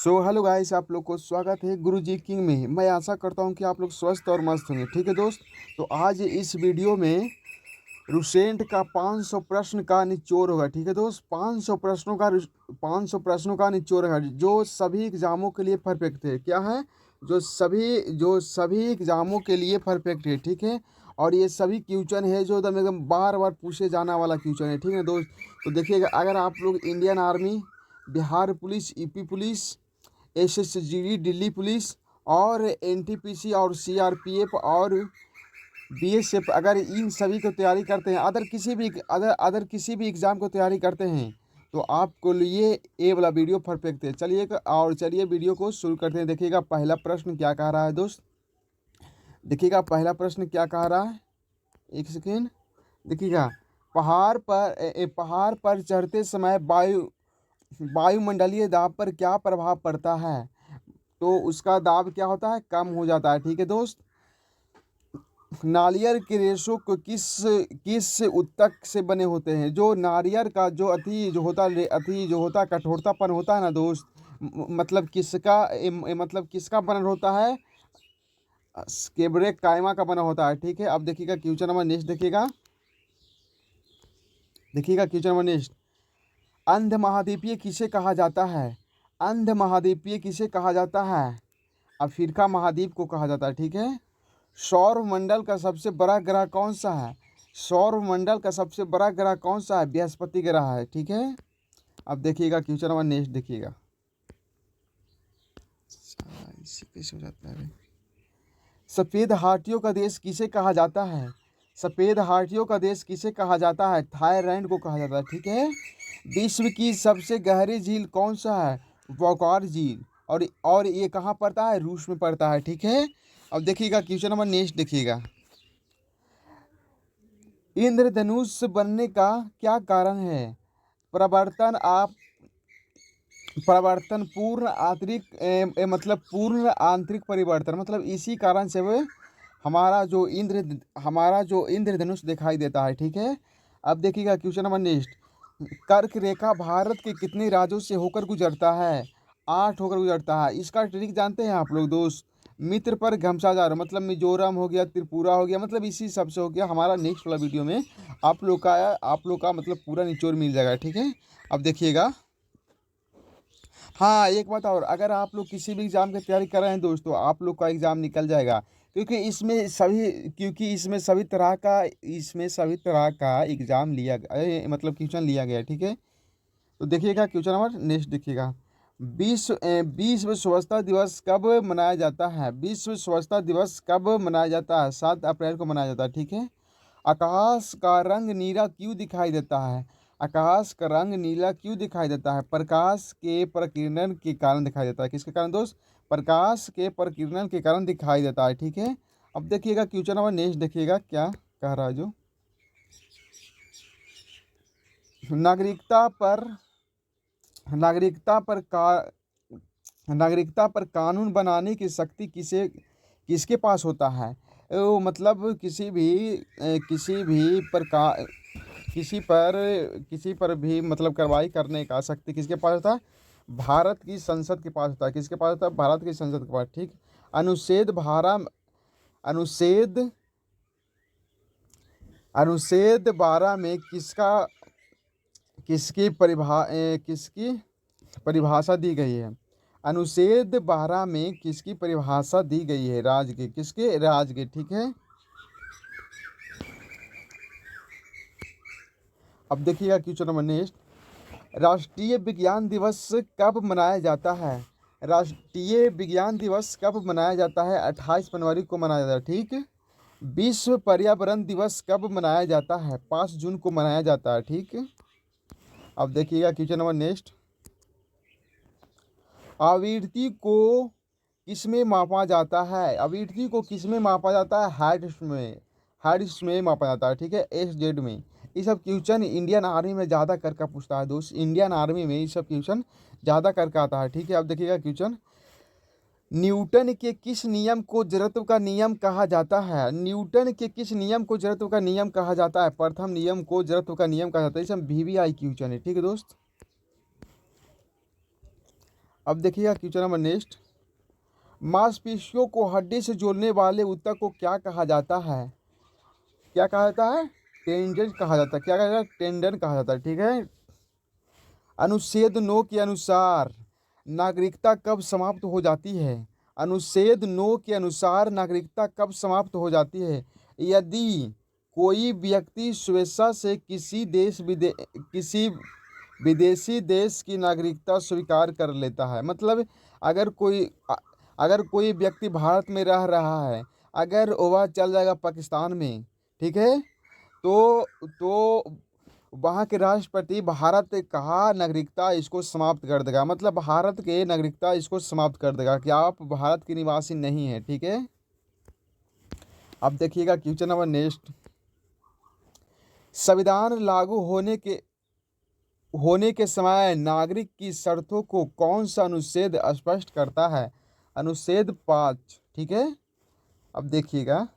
Hello guys, आप लोग को स्वागत है गुरुजी किंग में। मैं आशा करता हूं कि आप लोग स्वस्थ और मस्त होंगे। ठीक है दोस्त, तो आज इस वीडियो में रुसेंट का 500 प्रश्न का निचोड़ होगा। ठीक है दोस्त, 500 प्रश्नों का निचोड़ है जो सभी एग्जामों के लिए परफेक्ट है। क्या है? जो सभी एग्जामों के लिए परफेक्ट है। ठीक है, और ये सभी क्वेश्चन है जो एकदम एकदम बार बार पूछे जाने वाला क्वेश्चन है। ठीक है दोस्त, तो देखिएगा, अगर आप लोग Indian army, Bihar police, UP police, SSG, Delhi police और एनटीपीसी और सीआरपीएफ और बीएसएफ, अगर इन सभी को तैयारी करते हैं, अदर किसी भी एग्ज़ाम को तैयारी करते हैं, तो आपको लिए ये वाला वीडियो परफेक्ट है। चलिए वीडियो को शुरू करते हैं। देखिएगा पहला प्रश्न क्या कह रहा है दोस्त। देखिएगा पहला प्रश्न क्या कह रहा है, एक सेकेंड। देखिएगा, पहाड़ पर चढ़ते समय वायुमंडलीय दाब पर क्या प्रभाव पड़ता है? तो उसका दाब क्या होता है? कम हो जाता है। ठीक है दोस्त, नारियल के रेशों को किस किस उत्तक से बने होते हैं? जो नारियल का जो होता कठोरतापन होता है ना दोस्त, मतलब किसका बनल होता है? स्केब्रे कायमा का बना होता है। ठीक है, अब देखिएगा क्वेश्चन नंबर नेक्स्ट। देखिएगा क्वेश्चन नंबर नेक्स्ट। अंध महाद्वीपीय किसे कहा जाता है? अंध महाद्वीपीय किसे कहा जाता है? अफ्रीका महाद्वीप को कहा जाता है। ठीक है, सौर मंडल का सबसे बड़ा ग्रह कौन सा है? सौर मंडल का सबसे बड़ा ग्रह कौन सा है? बृहस्पति ग्रह है। ठीक है, अब देखिएगा क्वेश्चन नंबर नेक्स्ट। देखिएगा, इसी कैसे हो जाता है? सफेद हाथियों का देश किसे कहा जाता है? सफेद हाथियों का देश किसे कहा जाता है? थाईलैंड को कहा जाता है। ठीक है, विश्व की सबसे गहरी झील कौन सा है? वॉकार झील। और ये कहाँ पड़ता है? रूस में पड़ता है। ठीक है, अब देखिएगा क्वेश्चन नंबर नेक्स्ट। देखिएगा, इंद्रधनुष बनने का क्या कारण है? प्रवर्तन आप प्रवर्तन पूर्ण आंतरिक मतलब पूर्ण आंतरिक परिवर्तन, मतलब इसी कारण से वो हमारा जो इंद्रधनुष दिखाई देता है। ठीक है, अब देखिएगा क्वेश्चन नंबर नेक्स्ट। कर्क रेखा भारत के कितने राज्यों से होकर गुजरता है? 8 होकर गुजरता है। इसका ट्रिक जानते हैं आप लोग दोस्त? मित्र पर घमसाजार, मतलब मिजोरम हो गया, त्रिपुरा हो गया, मतलब इसी सब से हो गया। हमारा नेक्स्ट वाला वीडियो में आप लोग का मतलब पूरा निचोड़ मिल जाएगा। ठीक है, अब देखिएगा। हाँ, एक बात और, अगर आप लोग किसी भी एग्ज़ाम की तैयारी कर रहे हैं दोस्तों, आप लोग का एग्ज़ाम निकल जाएगा, क्योंकि इसमें सभी तरह का एग्ज़ाम मतलब क्वेश्चन लिया गया है। ठीक है, तो देखिएगा क्वेश्चन नंबर नेक्स्ट। देखिएगा, विश्व स्वच्छता दिवस कब मनाया जाता है? विश्व स्वच्छता दिवस कब मनाया जाता है? 7 अप्रैल को मनाया जाता है। ठीक है, आकाश का रंग नीला क्यों दिखाई देता है? आकाश का रंग नीला क्यों दिखाई देता है? प्रकाश के प्रकीर्णन के कारण दिखाई देता है। किसके कारण दोस्त? प्रकाश के प्रकीर्णन के कारण दिखाई देता है। ठीक है, अब देखिएगा क्वेश्चन नंबर नेक्स्ट। देखिएगा क्या कह रहा है जो नागरिकता पर नागरिकता पर का नागरिकता पर कानून बनाने की शक्ति किसके पास होता है? मतलब किसी पर भी मतलब कार्रवाई करने का शक्ति किसके पास होता है? भारत की संसद के पास होता है। किसके पास होता है? भारत की संसद के पास। ठीक, अनुच्छेद बारह अनुच्छेद अनुच्छेद 12 में किसकी परिभाषा दी गई है? अनुच्छेद 12 में किसकी परिभाषा दी गई है? किसके राज की। ठीक है, अब देखिएगा क्वेश्चन नंबर नेक्स्ट। राष्ट्रीय विज्ञान दिवस कब मनाया जाता है? राष्ट्रीय विज्ञान दिवस कब मनाया जाता है? 28 जनवरी को मनाया जाता है। ठीक, विश्व पर्यावरण दिवस कब मनाया जाता है? 5 जून को मनाया जाता है। ठीक, अब देखिएगा क्वेश्चन नंबर नेक्स्ट। आवृत्ति को किसमें मापा जाता है? आवृत्ति को किसमें मापा जाता है? हर्ट्ज में मापा जाता है। ठीक है, SZ में। ये सब क्वेश्चन इंडियन आर्मी में ज़्यादा करके पूछता है दोस्त। इंडियन आर्मी में ये सब क्वेश्चन ज़्यादा करके आता है। ठीक है, अब देखिएगा क्वेश्चन। न्यूटन के किस नियम को जड़त्व का नियम कहा जाता है? न्यूटन के किस नियम को जड़त्व का नियम कहा जाता है? प्रथम नियम को जड़त्व का नियम कहा जाता है। ये सब VVI क्वेश्चन है। ठीक है दोस्त, अब देखिएगा क्वेश्चन नंबर नेक्स्ट, मांसपेशियों को हड्डी से जोड़ने वाले ऊतक को क्या कहा जाता है? क्या कहा जाता है? टेंडन कहा जाता है। क्या कहा जाता है? टेंडन कहा जाता है। ठीक है। अनुच्छेद 9 के अनुसार नागरिकता कब समाप्त हो जाती है? अनुच्छेद 9 के अनुसार नागरिकता कब समाप्त हो जाती है? यदि कोई व्यक्ति स्वेच्छा से किसी विदेशी देश की नागरिकता स्वीकार कर लेता है। मतलब अगर कोई अगर कोई व्यक्ति भारत में रह रहा है, अगर वह चल जाएगा पाकिस्तान में, ठीक है, तो वहाँ के राष्ट्रपति भारत का नागरिकता इसको समाप्त कर देगा। मतलब भारत के नागरिकता इसको समाप्त कर देगा कि आप भारत के निवासी नहीं हैं। ठीक है। अब देखिएगा क्वेश्चन नंबर नेक्स्ट, संविधान लागू होने के समय नागरिक की शर्तों को कौन सा अनुच्छेद स्पष्ट करता है? अनुच्छेद 5। ठीक है। अब देखिएगा,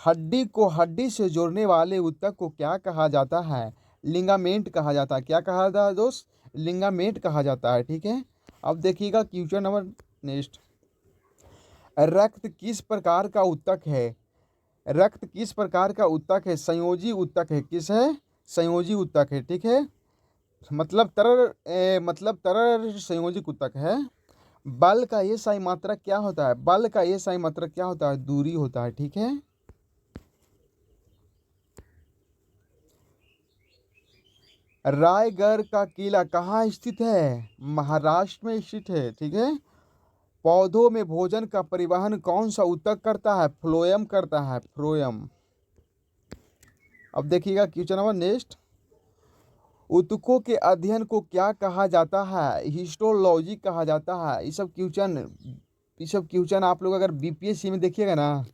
हड्डी को हड्डी से जोड़ने वाले ऊतक को क्या कहा जाता है? लिगामेंट कहा जाता है। क्या कहा जाता है दोस्त? लिगामेंट कहा जाता है। ठीक है। अब देखिएगा क्वेश्चन नंबर नेक्स्ट, रक्त किस प्रकार का ऊतक है? रक्त किस प्रकार का ऊतक है? संयोजी ऊतक है। किस है? संयोजी ऊतक है। ठीक है। मतलब तरल संयोजी ऊतक है। बल का ये सही मात्रक क्या होता है? बल का ये सही मात्रक क्या होता है? दूरी होता है। ठीक है। रायगढ़ का किला कहाँ स्थित है? महाराष्ट्र में स्थित है। ठीक है। पौधों में भोजन का परिवहन कौन सा ऊतक करता है? फ्लोएम करता है। फ्लोएम। अब देखिएगा क्वेश्चन नंबर नेक्स्ट, ऊतकों के अध्ययन को क्या कहा जाता है? हिस्टोलॉजी कहा जाता है। ये सब क्वेश्चन आप लोग अगर बीपीएससी में देखिएगा ना,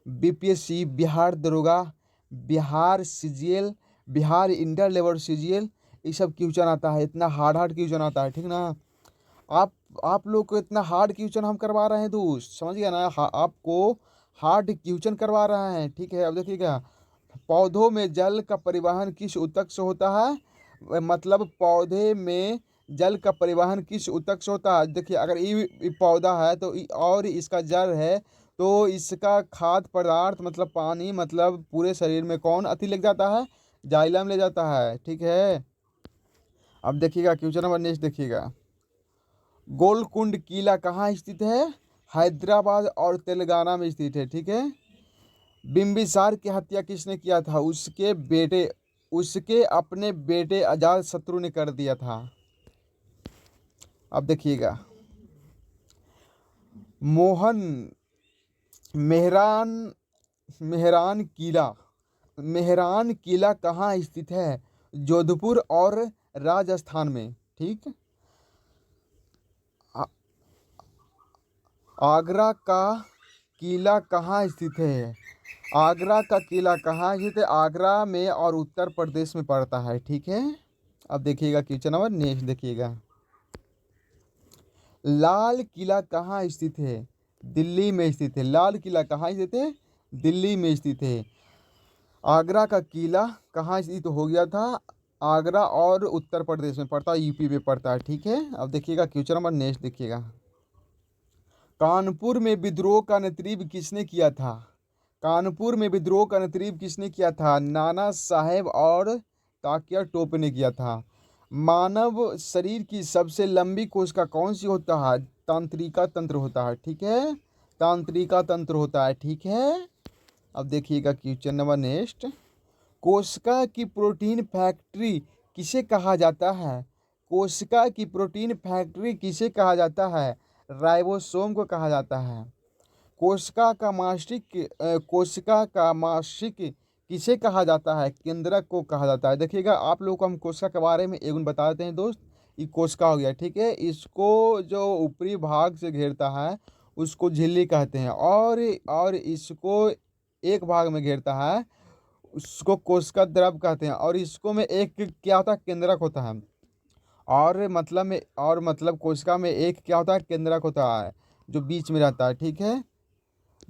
बीपीएससी, बिहार दरोगा, Bihar CGL, Bihar inter level CGL, ये सब क्वेश्चन आता है। इतना हार्ड क्वेश्चन आता है। ठीक ना। आप आप लोग को इतना हार्ड क्वेश्चन हम करवा रहे हैं दोस्त, समझ गया ना। आपको हार्ड क्वेश्चन करवा रहे हैं। ठीक है। अब देखिएगा, पौधों में जल का परिवहन किस ऊतक से होता है? मतलब पौधे में जल का परिवहन किस ऊतक से होता है? देखिए, अगर ये पौधा है तो और इसका जड़ है, तो इसका खाद्य पदार्थ मतलब पानी, मतलब पूरे शरीर में कौन अति ले जाता है? जाइलम ले जाता है। ठीक है। अब देखिएगा क्वेश्चन नंबर नेक्स्ट देखिएगा, गोलकुंड किला कहाँ स्थित है? हैदराबाद और तेलंगाना में स्थित है। ठीक है। बिम्बिसार की हत्या किसने किया था? उसके अपने बेटे अजात शत्रु ने कर दिया था। अब देखिएगा, मोहन मेहरान मेहरान किला मेहरान किला कहाँ स्थित है? जोधपुर और राजस्थान में। ठीक। आ- आगरा का किला कहाँ स्थित है? आगरा का किला कहाँ स्थित है? आगरा में और उत्तर प्रदेश में पड़ता है। ठीक है। अब देखिएगा क्वेश्चन नंबर नेक्स्ट देखिएगा, लाल किला कहाँ स्थित है? दिल्ली में स्थित है। लाल किला कहाँ स्थित है? दिल्ली में स्थित है। आगरा का किला कहाँ स्थित हो गया था? आगरा और उत्तर प्रदेश में पड़ता है, यूपी में पड़ता है। ठीक है। अब देखिएगा क्वेश्चन नंबर नेक्स्ट देखिएगा, कानपुर में विद्रोह का नेतृत्व किसने किया था? कानपुर में विद्रोह का नेतृत्व किसने किया था? नाना साहेब और तात्या टोपे ने किया था। मानव शरीर की सबसे लंबी कोशिका कौन सी होता है? तंत्रिका तंत्र होता है। ठीक है। तंत्रिका तंत्र होता है। ठीक है। अब देखिएगा क्वेश्चन नंबर नेक्स्ट, कोशिका की प्रोटीन फैक्ट्री किसे कहा जाता है? कोशिका की प्रोटीन फैक्ट्री किसे कहा जाता है? राइबोसोम को कहा जाता है। कोशिका का मासिक किसे कहा जाता है? केंद्रक को कहा जाता है। देखिएगा, आप लोगों को हम कोशिका के बारे में एक बता देते हैं दोस्त। ये कोशिका हो गया। ठीक है। इसको जो ऊपरी भाग से घेरता है उसको झिल्ली कहते हैं, और इसको एक भाग में घेरता है उसको कोशिका द्रव कहते हैं, और इसको में एक क्या होता है? केंद्रक होता है। और मतलब कोशिका में एक क्या होता है? केंद्रक होता है जो बीच में रहता है। ठीक है।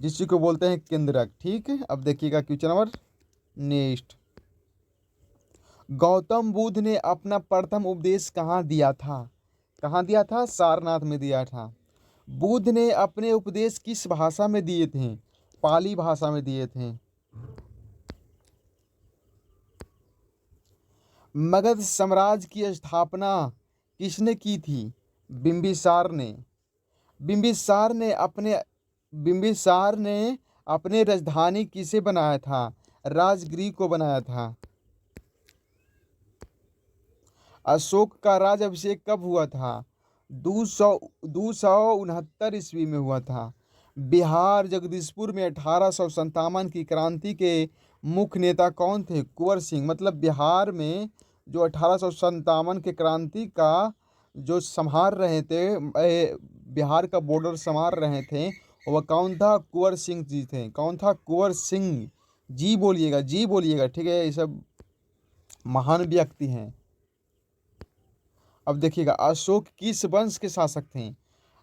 जिसी को बोलते हैं केंद्रक। ठीक है। अब देखिएगा question number next, Gautam Buddha ने अपना प्रथम उपदेश कहाँ दिया था? कहाँ दिया था? सारनाथ में दिया था। बुद्ध ने अपने उपदेश किस भाषा में दिए थे? पाली भाषा में दिए थे। मगध साम्राज्य की स्थापना किसने की थी? बिंबिसार ने। बिंबिसार ने अपने बिंबिसार ने अपने राजधानी किसे बनाया था? राजगृह को बनाया था। अशोक का राज्याभिषेक कब हुआ था? 269 ईस्वी में हुआ था। बिहार जगदीशपुर में 1857 की क्रांति के मुख्य नेता कौन थे? कुंवर सिंह। मतलब बिहार में जो 1857 के क्रांति का जो संभाल रहे थे, बिहार का बॉर्डर संभाल रहे थे, वह कौन था? कुंवर सिंह जी थे। कौन था? कुंवर सिंह। जी बोलिएगा, जी बोलिएगा, ठीक है। ये सब महान व्यक्ति हैं। अब देखिएगा, अशोक किस वंश के शासक थे?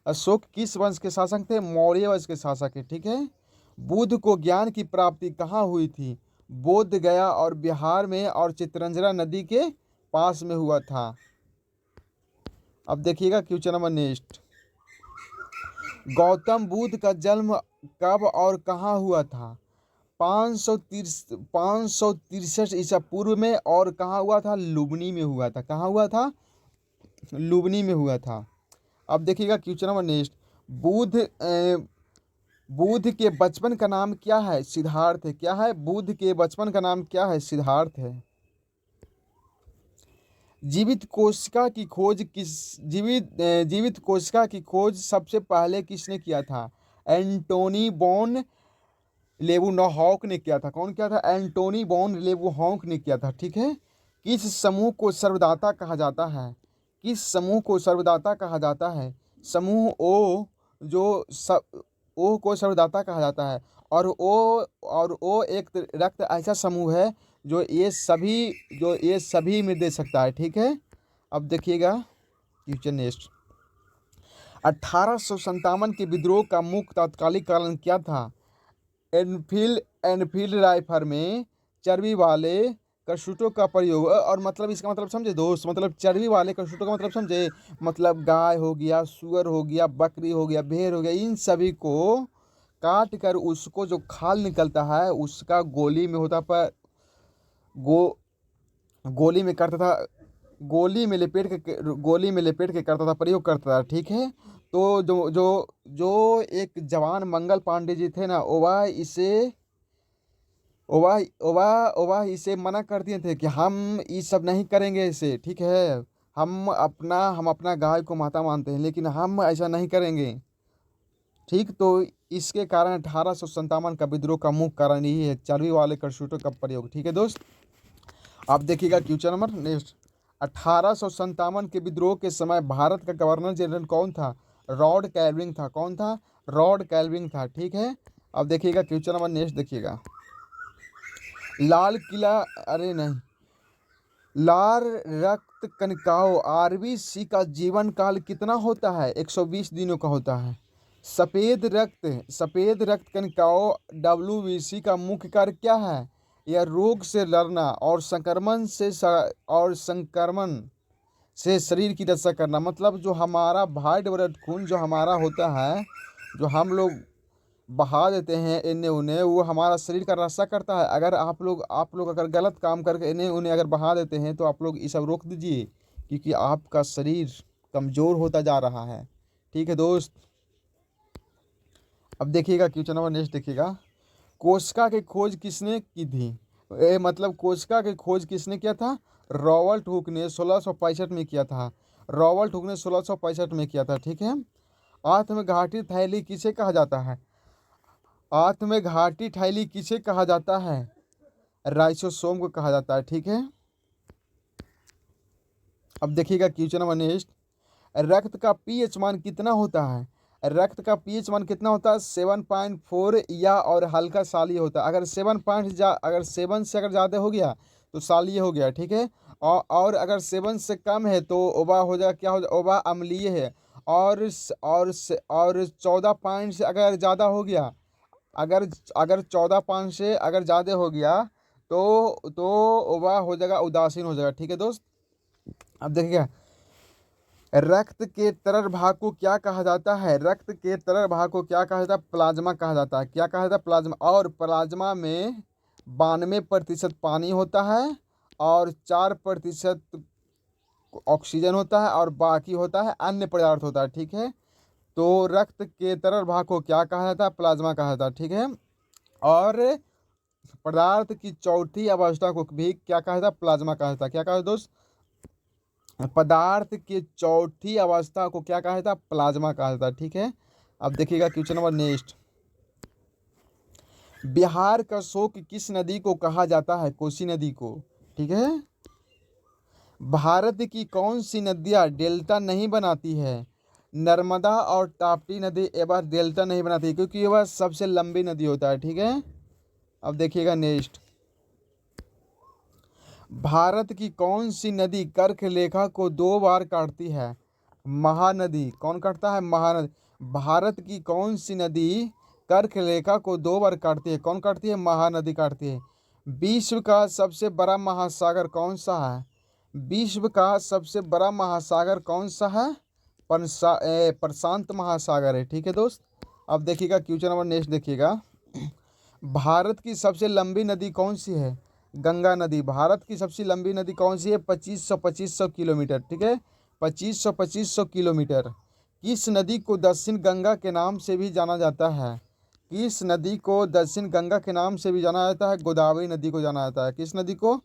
अशोक किस वंश के शासक थे? मौर्य वंश के शासक है, ठीक है। बुद्ध को ज्ञान की प्राप्ति कहाँ हुई थी? बोध गया और बिहार में और चित्रंजरा नदी के पास में हुआ था। अब देखिएगा question number next. Gautam Buddha का जन्म कब और कहाँ हुआ था? 563 ईसा पूर्व में। और कहाँ हुआ था? लुबनी में हुआ था। कहाँ हुआ था? लुबनी में हुआ था। अब देखिएगा क्वेश्चन नंबर नेक्स्ट। बुद्ध के बचपन का नाम क्या है? सिद्धार्थ है। क्या है? बुद्ध के बचपन का नाम क्या है? सिद्धार्थ है। जीवित कोशिका की खोज सबसे पहले किसने किया था? एंटोनी बॉन लेबुहॉक ने किया था। कौन किया था? एंटोनी बॉन लेबुहॉक ने किया था, ठीक है। किस समूह को सर्वदाता कहा जाता है? किस समूह को सर्वदाता कहा जाता है? समूह ओ, ओ को सर्वदाता कहा जाता है। और ओ एक रक्त ऐसा समूह है जो ये सभी में दे सकता है, ठीक है। अब देखिएगा क्वेश्चन नेक्स्ट। 1857 के विद्रोह का मुख्य तात्कालिक कारण क्या था? एनफील्ड राइफल में चर्बी वाले कशुटों का प्रयोग। और मतलब इसका मतलब समझे दोस्त? मतलब चर्बी वाले कशुटों का मतलब समझे? मतलब गाय हो गया, सुअर हो गया, बकरी हो गया, भेड़ हो गया, इन सभी को काट कर उसको जो खाल निकलता है उसका गोली में होता पर गोली में करता था, गोली में लपेट के करता था, प्रयोग करता था, ठीक है। तो जो जो जो एक जवान मंगल पांडे जी थे ना, वह इसे मना कर दिए थे कि हम ये सब नहीं करेंगे इसे, ठीक है। हम अपना गाय को माता मानते हैं, लेकिन हम ऐसा नहीं करेंगे, ठीक। तो इसके कारण 1857 का विद्रोह का मुख्य कारण यही है, चर्बी वाले करतूतों का प्रयोग, ठीक है दोस्त। आप देखिएगा क्वेश्चन नंबर नेक्स्ट। 1857 के विद्रोह के समय भारत का गवर्नर जनरल कौन था? लॉर्ड कैल्विन था। कौन था? लॉर्ड कैल्विन था, ठीक है। अब देखिएगा क्वेश्चन नंबर नेक्स्ट देखिएगा। लाल किला, अरे नहीं, लाल रक्त कणिकाओं आरबीसी का जीवन काल कितना होता है? 120 दिनों का होता है। सफेद रक्त कणिकाओं डब्ल्यूबीसी का मुख्य कार्य क्या है? यह रोग से लड़ना और संक्रमण से शरीर की रक्षा करना। मतलब जो हमारा वाइट ब्लड खून जो हमारा होता है, जो हम लोग बहा देते हैं इन्हें उन्हें, वो हमारा शरीर का रक्षा करता है। अगर आप लोग अगर गलत काम करके इन्हें उन्हें अगर बहा देते हैं तो आप लोग ये सब रोक दीजिए, क्योंकि आपका शरीर कमज़ोर होता जा रहा है, ठीक है दोस्त। अब देखिएगा क्वेश्चन नंबर नेक्स्ट देखिएगा। कोशिका की खोज किसने की थी? मतलब कोशिका की खोज किसने किया था? रॉबर्ट हुक ने 1665 में किया था। रॉबर्ट हुक ने 1665 में किया था, ठीक है। आत्मघाती थैली किसे कहा जाता है? आत्मघाती थैली किसे कहा जाता है? राइसोसोम को कहा जाता है, ठीक है। अब देखिएगा क्वेश्चन नंबर नेक्स्ट। रक्त का पीएच मान कितना होता है? रक्त का पीएच मान कितना होता है? 7.4 या और हल्का सालीय होता है। अगर 7 से अगर ज़्यादा हो गया तो सालीय हो गया, ठीक है। और अगर 7 से कम है तो ओबा हो जाएगा, क्या हो जाएगा? ओबा अम्लीय है। और 14 पॉइंट से अगर ज़्यादा हो गया, अगर अगर 14 पॉइंट से अगर ज़्यादा हो गया तो ओबा हो जाएगा, उदासीन हो जाएगा, ठीक है दोस्त। अब देखिएगा रक्त के तरल भाग को क्या कहा जाता है? रक्त के तरल भाग को क्या कहा जाता है? प्लाज्मा कहा जाता है। क्या कहा जाता है? प्लाज्मा। और प्लाज्मा में 92% पानी होता है और 4% ऑक्सीजन होता है और बाकी होता है अन्य पदार्थ होता है। ठीक है, तो रक्त के तरल भाग को क्या कहा जाता है? प्लाज्मा कहा जाता है। ठीक है, और पदार्थ की चौथी अवस्था को भी क्या कहा जाता है? प्लाज्मा कहा जाता है। क्या कहा जाता है दोस्त? पदार्थ की चौथी अवस्था को क्या कहा जाता है? प्लाज्मा कहा जाता है। ठीक है, अब देखिएगा क्वेश्चन नंबर नेक्स्ट। बिहार का शोक किस नदी को कहा जाता है? कोसी नदी को। ठीक है, भारत की कौन सी नदियाँ डेल्टा नहीं बनाती है? नर्मदा और ताप्ती नदी एवं डेल्टा नहीं बनाती क्योंकि वह सबसे लंबी नदी होता है। ठीक है, अब देखिएगा नेक्स्ट। भारत की कौन सी नदी कर्क रेखा को 2 बार काटती है? महानदी। कौन काटता है? महानदी। भारत की कौन सी नदी कर्क रेखा को 2 बार काटती है? कौन काटती है? महानदी काटती है। विश्व का सबसे बड़ा महासागर कौन सा है? विश्व का सबसे बड़ा महासागर कौन सा है? प्रशांत महासागर है। ठीक है दोस्त, अब देखिएगा क्वेश्चन नंबर नेक्स्ट देखिएगा। भारत की सबसे लंबी नदी कौन सी है? गंगा नदी। भारत की सबसे लंबी नदी कौन सी है? 2500 किलोमीटर। ठीक है, 2500 किलोमीटर। किस नदी को दक्षिण गंगा के नाम से भी जाना जाता है? किस नदी को दक्षिण गंगा के नाम से भी जाना जाता है? गोदावरी नदी को जाना जाता है। किस नदी को?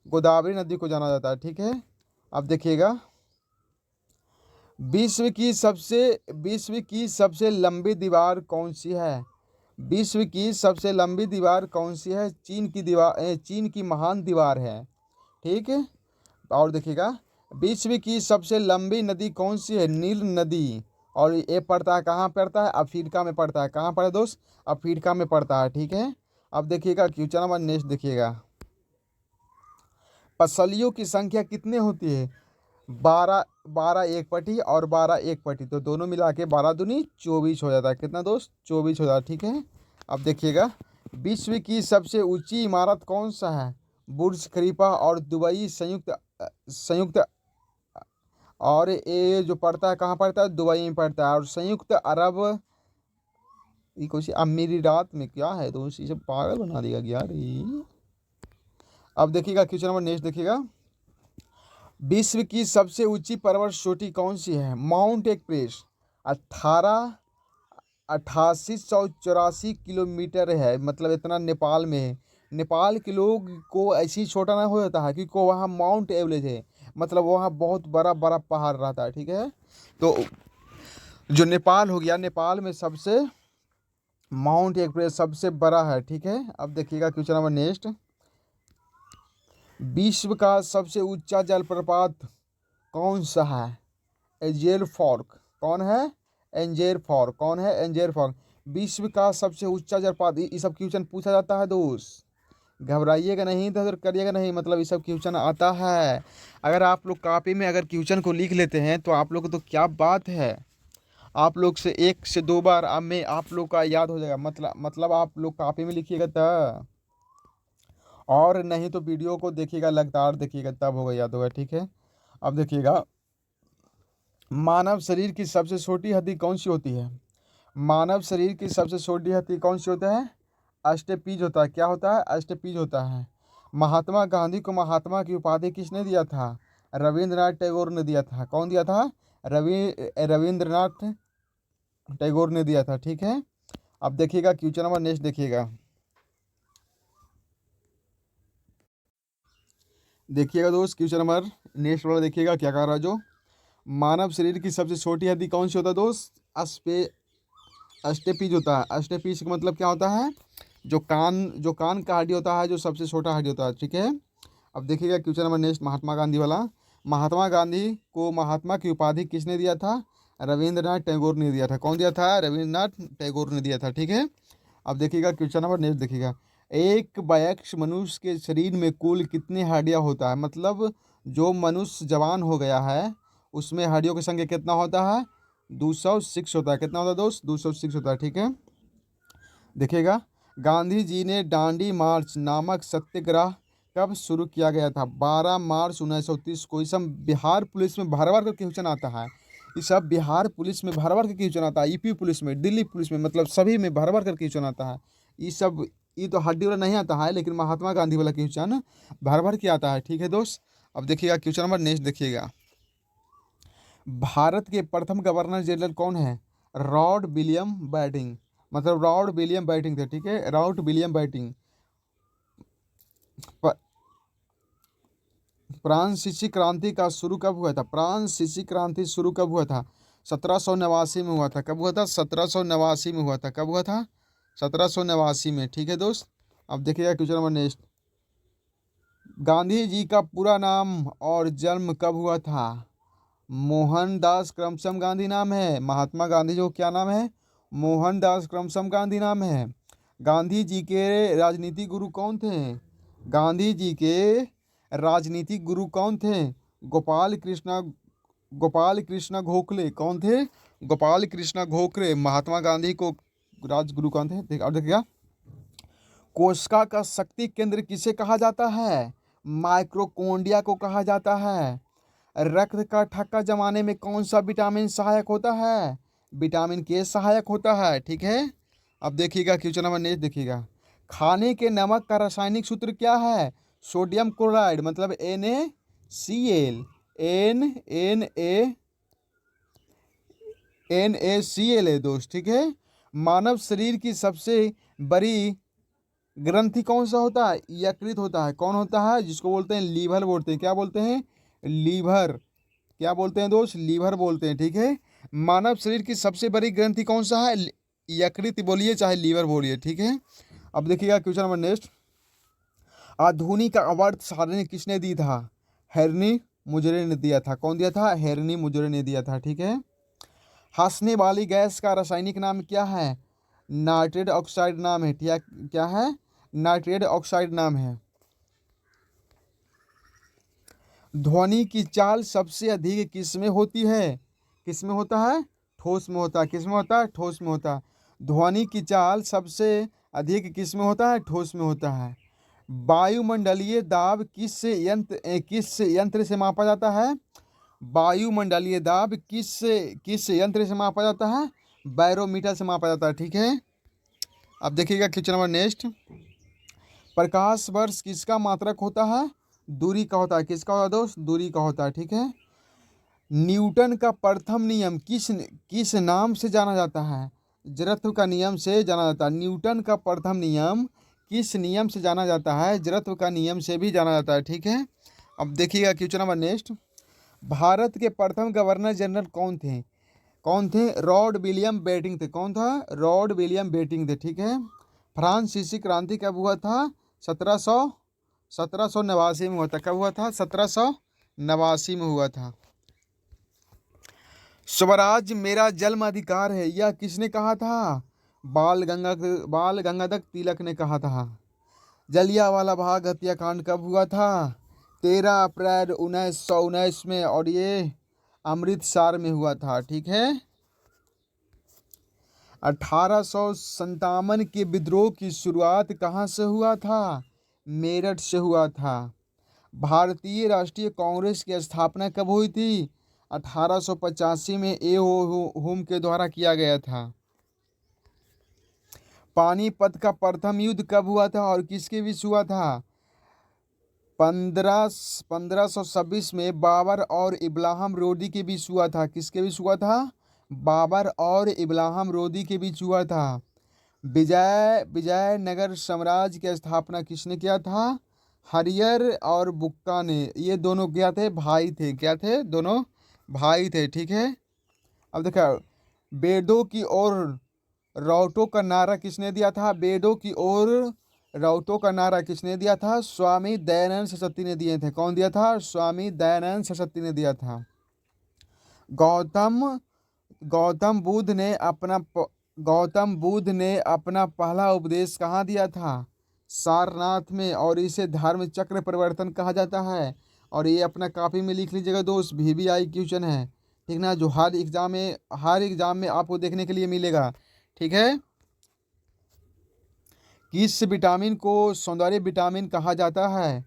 गोदावरी नदी को जाना जाता है। ठीक है, अब देखिएगा। विश्व की सबसे लंबी दीवार कौन सी है? विश्व की सबसे लंबी दीवार कौन सी है? चीन की महान दीवार है। ठीक है, और देखिएगा। विश्व की सबसे लंबी नदी कौन सी है? नील नदी। और ये पड़ता है कहाँ पड़ता है? अफ्रीका में पड़ता है। कहाँ पड़ता है दोस्त? अफ्रीका में पड़ता है। ठीक है, अब देखिएगा क्वेश्चन नंबर नेक्स्ट देखिएगा। पसलियों की संख्या कितने होती है? 12 12 एक पटी और 12 एक पटी, तो दोनों मिला के 12 दूनी 24 हो जाता है। कितना दोस्त? 24 हो जाता है। ठीक है, अब देखिएगा। विश्व की सबसे ऊंची इमारत कौन सा है? बुर्ज खलीफा और दुबई संयुक्त और ये जो पड़ता है कहाँ पड़ता है? दुबई में पड़ता है। और संयुक्त अरब ये कुछ अमीरात में क्या है दोस्त? इसे पागल बना देगा यार ये। अब देखिएगा क्वेश्चन नंबर नेक्स्ट देखिएगा। विश्व की सबसे ऊंची पर्वत चोटी कौन सी है? Mount Everest. 8884 है, मतलब इतना नेपाल में है। नेपाल के लोग को ऐसी छोटा ना हो जाता है क्योंकि वहाँ माउंट एवरेस्ट है, मतलब वहाँ बहुत बड़ा बड़ा पहाड़ रहता है। ठीक है, तो जो नेपाल हो गया, नेपाल में सबसे माउंट एवरेस्ट सबसे बड़ा है। ठीक है, अब देखिएगा क्वेश्चन नंबर नेक्स्ट। विश्व का सबसे ऊंचा जलप्रपात कौन सा है? Angel fork. कौन है? Angel fork. कौन है? Angel fork. विश्व का सबसे ऊंचा जलप्रपात, ये सब क्वेश्चन पूछा जाता है दोस्त, घबराइएगा नहीं, तो करिएगा नहीं, मतलब ये सब क्वेश्चन आता है। अगर आप लोग कॉपी में अगर क्वेश्चन को लिख लेते हैं तो आप लोग को तो क्या बात है, आप लोग से 1 से 2 बार अब में आप लोग का याद हो जाएगा। मतलब आप लोग कॉपी में लिखिएगा तब, और नहीं तो वीडियो को देखिएगा, लगातार देखिएगा, तब होगा याद होगा। ठीक है, अब देखिएगा। मानव शरीर की सबसे छोटी हड्डी कौन सी होती है? मानव शरीर की सबसे छोटी हड्डी कौन सी होता है? अष्टपीज होता है। क्या होता है? अष्टपीज होता है। महात्मा गांधी को महात्मा की उपाधि किसने दिया था? रविंद्रनाथ टैगोर ने दिया था। कौन दिया था? रविंद्रनाथ टैगोर ने दिया था। ठीक है, अब देखिएगा क्वेश्चन नंबर नेक्स्ट देखिएगा। देखिएगा दोस्त क्वेश्चन नंबर नेक्स्ट वाला देखिएगा क्या कह रहा है। जो मानव शरीर की सबसे छोटी हड्डी कौन सी होता है दोस्त? अष्टपीज होता है। अष्टपीज का मतलब क्या होता है? जो कान का हड्डी होता है, जो सबसे छोटा हड्डी होता है। ठीक है, अब देखिएगा question number next Mahatma Gandhi वाला। महात्मा गांधी को महात्मा की उपाधि किसने दिया था? रविंद्रनाथ टैगोर ने दिया था। कौन दिया था? रविंद्रनाथ टैगोर ने दिया था। ठीक है, अब देखिएगा क्वेश्चन नंबर नेक्स्ट देखिएगा। एक वयस्क मनुष्य के शरीर में कुल कितनी हड्डियां होता है? मतलब जो मनुष्य जवान हो गया है उसमें हड्डियों की संख्या कितना होता है? 206 होता है। कितना होता है दोस्त? 206 होता है। ठीक है, देखिएगा। गांधी जी ने दांडी मार्च नामक सत्याग्रह कब शुरू किया गया था? 12 मार्च 1930 को। इस समय बिहार पुलिस में बार बार क्वेश्चन आता है, ये सब बिहार पुलिस में भर भर के क्वेश्चन आता है, यूपी पुलिस में, दिल्ली पुलिस में, मतलब सभी में भर भर कर क्वेश्चन आता है। ये सब, ये तो हड्डी वाला नहीं आता है, लेकिन महात्मा गांधी वाला क्वेश्चन भर भर के आता है। ठीक है दोस्त, अब देखिएगा क्वेश्चन नंबर नेक्स्ट देखिएगा। भारत के प्रथम गवर्नर जनरल कौन है? लॉर्ड विलियम बेंटिंक, मतलब लॉर्ड विलियम बेंटिंक थे। ठीक है, लॉर्ड विलियम बेंटिंक। फ्रांसीसी क्रांति का शुरू कब हुआ था? फ्रांसीसी क्रांति शुरू कब हुआ था? 1789 में हुआ था। कब हुआ था? 1789 में हुआ था। कब हुआ था? 1789 में। ठीक है दोस्त, अब देखिएगा question number next. Gandhi ji का पूरा नाम और जन्म कब हुआ था? मोहनदास करमचंद गांधी नाम है। महात्मा गांधी जो क्या नाम है? मोहनदास करमचंद गांधी नाम है। गांधी जी के राजनीतिक गुरु कौन थे? गांधी जी के राजनीतिक गुरु कौन थे? गोपाल कृष्ण गोखले। कौन थे? गोपाल कृष्ण गोखले। महात्मा गांधी को राजगुरु कौन थे? अब देखिएगा, कोशिका का शक्ति केंद्र किसे कहा जाता है? माइक्रोकोंडिया को कहा जाता है। रक्त का थक्का जमाने में कौन सा विटामिन सहायक होता है? विटामिन के सहायक होता है। ठीक है, अब देखिएगा क्वेश्चन नंबर नेक्स्ट देखिएगा। खाने के नमक का रासायनिक सूत्र क्या है? सोडियम क्लोराइड, मतलब NaCl, NaCl है दोस्त। ठीक है, मानव शरीर की सबसे बड़ी ग्रंथि कौन सा होता है? यकृत होता है। कौन होता है? जिसको बोलते हैं लीवर बोलते हैं। क्या बोलते हैं? लीवर। क्या बोलते हैं दोस्त? लीवर बोलते हैं। ठीक है, मानव शरीर की सबसे बड़ी ग्रंथि कौन सा है? यकृत बोलिए चाहे लीवर बोलिए। ठीक है, अब देखिएगा क्वेश्चन नंबर नेक्स्ट। आधुनिक आवर्त सारणी किसने दी था? हेनरी मुजरे ने दिया था। कौन दिया था? हेनरी मुजरे ने दिया था। ठीक है, हंसने वाली गैस का रासायनिक नाम क्या है? नाइट्रेट ऑक्साइड नाम है। क्या है? नाइट्रेट ऑक्साइड नाम है। ध्वनि की चाल सबसे अधिक किस में होती है? किस में होता है? ठोस में होता है। किस में होता है? ठोस में होता है। ध्वनि की चाल सबसे अधिक किस में होता है? ठोस में होता है। वायुमंडलीय दाब किस यंत्र से मापा जाता है? वायुमंडलीय दाब किस यंत्र से मापा जाता है? बैरोमीटर से मापा जाता है। ठीक है, अब देखिएगा क्वेश्चन नंबर नेक्स्ट। प्रकाश वर्ष किसका मात्रक होता है? दूरी का होता है। किसका होता है दोस्त? दूरी का होता है। ठीक है, न्यूटन का प्रथम नियम किस नाम से जाना जाता है? जड़त्व का नियम से जाना जाता है। न्यूटन का प्रथम नियम किस नियम से जाना जाता है? जड़त्व का नियम से भी जाना जाता है। ठीक है, अब देखिएगा क्वेश्चन नंबर नेक्स्ट। भारत के प्रथम गवर्नर जनरल कौन थे? कौन थे? लॉर्ड विलियम बेंटिंक थे। कौन था? लॉर्ड विलियम बेंटिंक थे। ठीक है, फ्रांसीसी क्रांति कब हुआ था? 1789 में हुआ था। कब हुआ था? 1789 में हुआ था। स्वराज मेरा जन्म अधिकार है, यह किसने कहा था? बाल गंगाधर तिलक ने कहा था। जलियांवाला बाग हत्याकांड कब हुआ था? 13 अप्रैल 1919 में, और ये अमृतसर में हुआ था। ठीक है, 1857 के विद्रोह की शुरुआत कहाँ से हुआ था? मेरठ से हुआ था। भारतीय राष्ट्रीय कांग्रेस की स्थापना कब हुई थी? 1885 में हुम के द्वारा किया गया था। पानीपत का प्रथम युद्ध कब हुआ था और किसके बीच हुआ था? 1526 में बाबर और इब्राहिम लोदी के बीच हुआ था। किसके बीच हुआ था? बाबर और इब्राहिम लोदी के बीच हुआ था। विजयनगर साम्राज्य की स्थापना किसने किया था? हरियर और बुक्का ने। ये दोनों क्या थे? भाई थे। क्या थे? दोनों भाई थे। ठीक है, अब देखा, वेदों की ओर राउटों का नारा किसने दिया था? वेदों की ओर राउटों का नारा किसने दिया था? स्वामी दयानंद सरस्वती ने दिए थे। कौन दिया था? स्वामी दयानंद सरस्वती ने दिया था। गौतम बुद्ध ने अपना पहला उपदेश कहाँ दिया था? सारनाथ में, और इसे धर्म चक्र परिवर्तन कहा जाता है। और ये अपना कॉपी में लिख लीजिएगा दोस्त, VVI क्वेश्चन है। ठीक ना, जो हर एग्जाम में आपको देखने के लिए मिलेगा। ठीक है, किस विटामिन को सौंदर्य विटामिन कहा जाता है?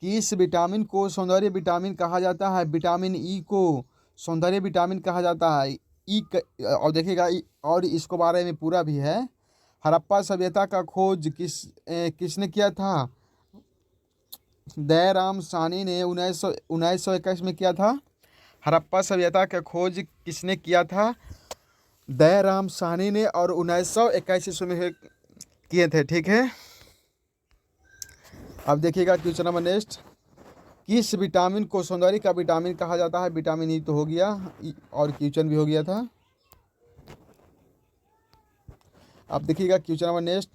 किस विटामिन को सौंदर्य विटामिन कहा जाता है? विटामिन ई को सौंदर्य विटामिन कहा जाता है। और देखिएगा और इसको बारे में पूरा भी है। हड़प्पा सभ्यता का खोज किसने किया था? दयाराम साहनी ने 1921 में किया था। हड़प्पा सभ्यता का खोज किसने किया था? दयाराम साहनी ने, और 1921 ईस्वी में किए थे। ठीक है, अब देखिएगा क्वेश्चन नंबर नेक्स्ट। किस विटामिन को सौंदर्य का विटामिन कहा जाता है? विटामिन ई तो हो गया, और क्वेश्चन भी हो गया था। अब देखिएगा question number next.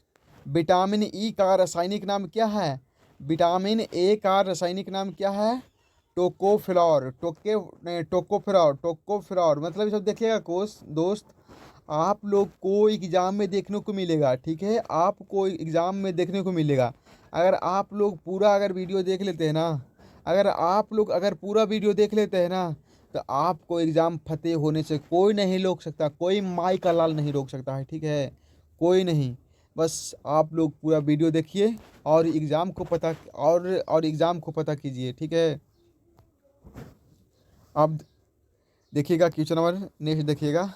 Vitamin E का रासायनिक नाम क्या है? विटामिन ए का रासायनिक नाम क्या है? टोकोफेरॉल। टोकोफेरॉल मतलब ये सब देखिएगा दोस्त, आप लोग को एग्ज़ाम में देखने को मिलेगा। ठीक है, आपको एग्ज़ाम में देखने को मिलेगा। अगर आप लोग पूरा अगर वीडियो देख लेते हैं ना, अगर पूरा वीडियो देख लेते हैं ना, तो आपको एग्ज़ाम फतेह होने से कोई नहीं रोक सकता, कोई माई का लाल नहीं रोक सकता है। ठीक है, कोई नहीं। बस आप लोग पूरा वीडियो देखिए और एग्ज़ाम को पता कीजिए। ठीक है, अब देखिएगा क्वेश्चन नंबर नेक्स्ट देखिएगा।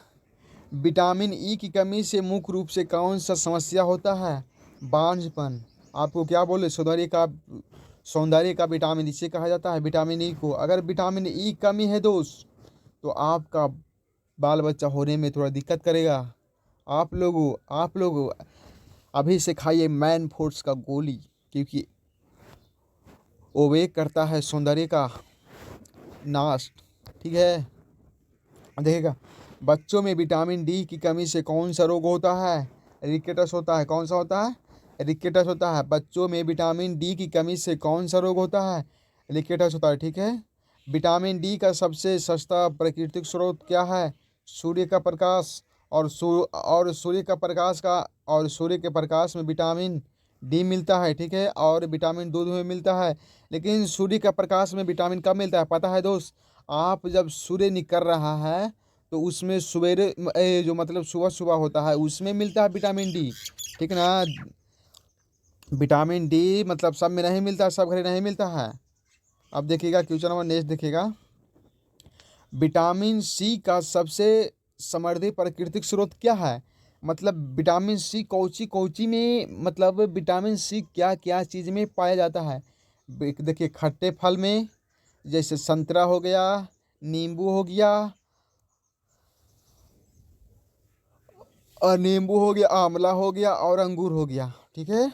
विटामिन ई की कमी से मुख्य रूप से कौन सा समस्या होता है? बांझपन। आपको क्या बोले? सौंदर्य का विटामिन इसे कहा जाता है, विटामिन ई को। अगर विटामिन ई कमी है दोस्त, तो आपका बाल बच्चा होने में थोड़ा दिक्कत करेगा। आप लोगों अभी से खाइए मैन फोर्स का गोली, क्योंकि वो वे करता है सौंदर्य का नाश। ठीक है, देखिएगा बच्चों में विटामिन डी की कमी से कौन सा रोग होता है? रिकेटस होता है। कौन सा होता है? रिकेटस होता है। बच्चों में विटामिन डी की कमी से कौन सा रोग होता है? रिकेटस होता है। ठीक है, विटामिन डी का सबसे सस्ता प्राकृतिक स्रोत क्या है? सूर्य का प्रकाश। और सूर्य के प्रकाश में विटामिन डी मिलता है। ठीक है, और विटामिन दूध में मिलता है। लेकिन सूर्य का प्रकाश में विटामिन कब मिलता है पता है दोस्त? आप जब सूर्य निकल रहा है तो उसमें सवेरे जो मतलब सुबह सुबह होता है, उसमें मिलता है विटामिन डी। ठीक ना, विटामिन डी मतलब सब में नहीं मिलता, सब घरे नहीं मिलता है। अब देखिएगा क्वेश्चन नंबर नेक्स्ट देखिएगा। विटामिन सी का सबसे समृद्ध प्राकृतिक स्रोत क्या है? मतलब विटामिन सी कौची में, मतलब विटामिन सी क्या क्या चीज़ में पाया जाता है? देखिए खट्टे फल में, जैसे संतरा हो गया, नींबू हो गया, आंवला हो गया, और अंगूर हो गया। ठीक है,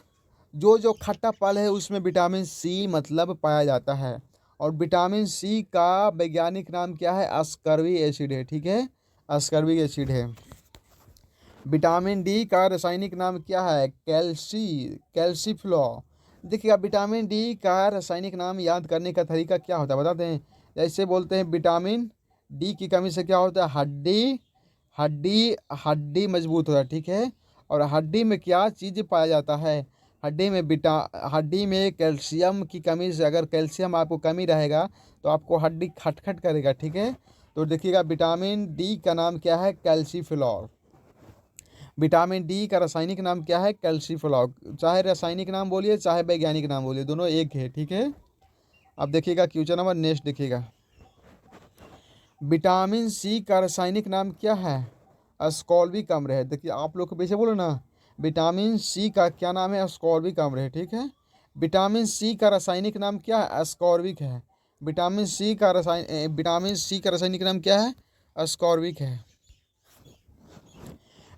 जो खट्टा फल है उसमें विटामिन सी मतलब पाया जाता है। और विटामिन सी का वैज्ञानिक नाम क्या है? अस्कॉर्बिक एसिड है। ठीक है, अस्कॉर्बिक एसिड है। विटामिन डी का रासायनिक नाम क्या है? कैल्सीफ्लो। देखिएगा विटामिन डी का रासायनिक नाम याद करने का तरीका क्या होता है बताते हैं। जैसे बोलते हैं विटामिन डी की कमी से क्या होता है? हड्डी मजबूत होता है। ठीक है, और हड्डी में क्या चीज़ पाया जाता है? हड्डी में कैल्शियम की कमी से, अगर कैल्शियम आपको कमी रहेगा तो आपको हड्डी खटखट करेगा। ठीक है, तो देखिएगा विटामिन डी का नाम क्या है? कैल्सीफेरॉल। विटामिन डी का रासायनिक नाम क्या है? कैल्सीफेरॉल। चाहे रासायनिक नाम बोलिए चाहे वैज्ञानिक नाम बोलिए, दोनों एक है। ठीक है, अब देखिएगा क्वेश्चन नंबर नेक्स्ट देखिएगा। विटामिन सी का रासायनिक नाम क्या है? अस्कॉर्बिक अम्ल है। देखिए आप लोग को पीछे बोलो ना, विटामिन सी का क्या नाम है? अस्कॉर्बिक अम्ल है। ठीक है, विटामिन सी का रासायनिक नाम क्या है? अस्कॉर्बिक है। विटामिन सी का रासायनिक नाम क्या है? अस्कॉर्बिक है।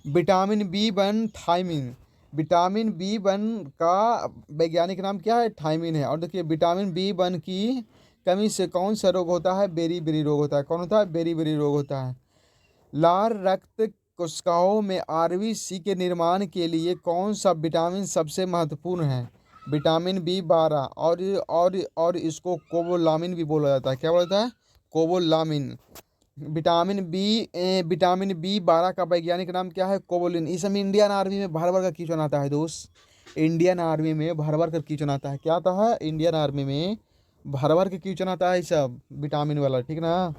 Vitamin B one thiamine. Vitamin B one का वैज्ञानिक नाम क्या है? थायमिन है। और देखिए विटामिन बी वन की कमी से कौन सा रोग होता है? बेरी बेरी रोग होता है। कौन होता है? बेरी बेरी रोग होता है। लाल रक्त कोशिकाओं में आरबीसी के निर्माण के लिए कौन सा विटामिन सबसे महत्वपूर्ण है? Vitamin B 12। और इसको कोबोलामिन भी बोला जाता है। क्या बोला जाता है? कोबोलामिन। विटामिन बी 12 का वैज्ञानिक नाम क्या है? कोबोलिन। इस समय इंडियन आर्मी में भर भर का क्वेश्चन आता है दोस्त। इंडियन आर्मी में भर भर कर क्वेश्चन आता है। क्या आता है? इंडियन आर्मी में भर भर के क्वेश्चन आता है सब विटामिन वाला। ठीक ना,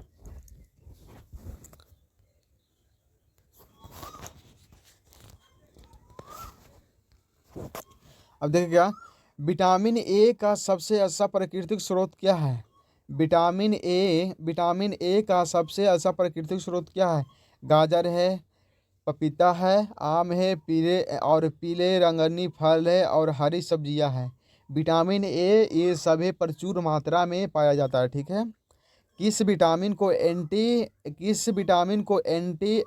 अब देखिए क्या, विटामिन ए का सबसे अच्छा प्राकृतिक स्रोत क्या है? विटामिन ए का सबसे अच्छा प्राकृतिक स्रोत क्या है? गाजर है, पपीता है, आम है, पीले रंगनी फल है और हरी सब्जियां हैं। विटामिन ए ये सभी प्रचुर मात्रा में पाया जाता है, ठीक है। किस विटामिन को एंटी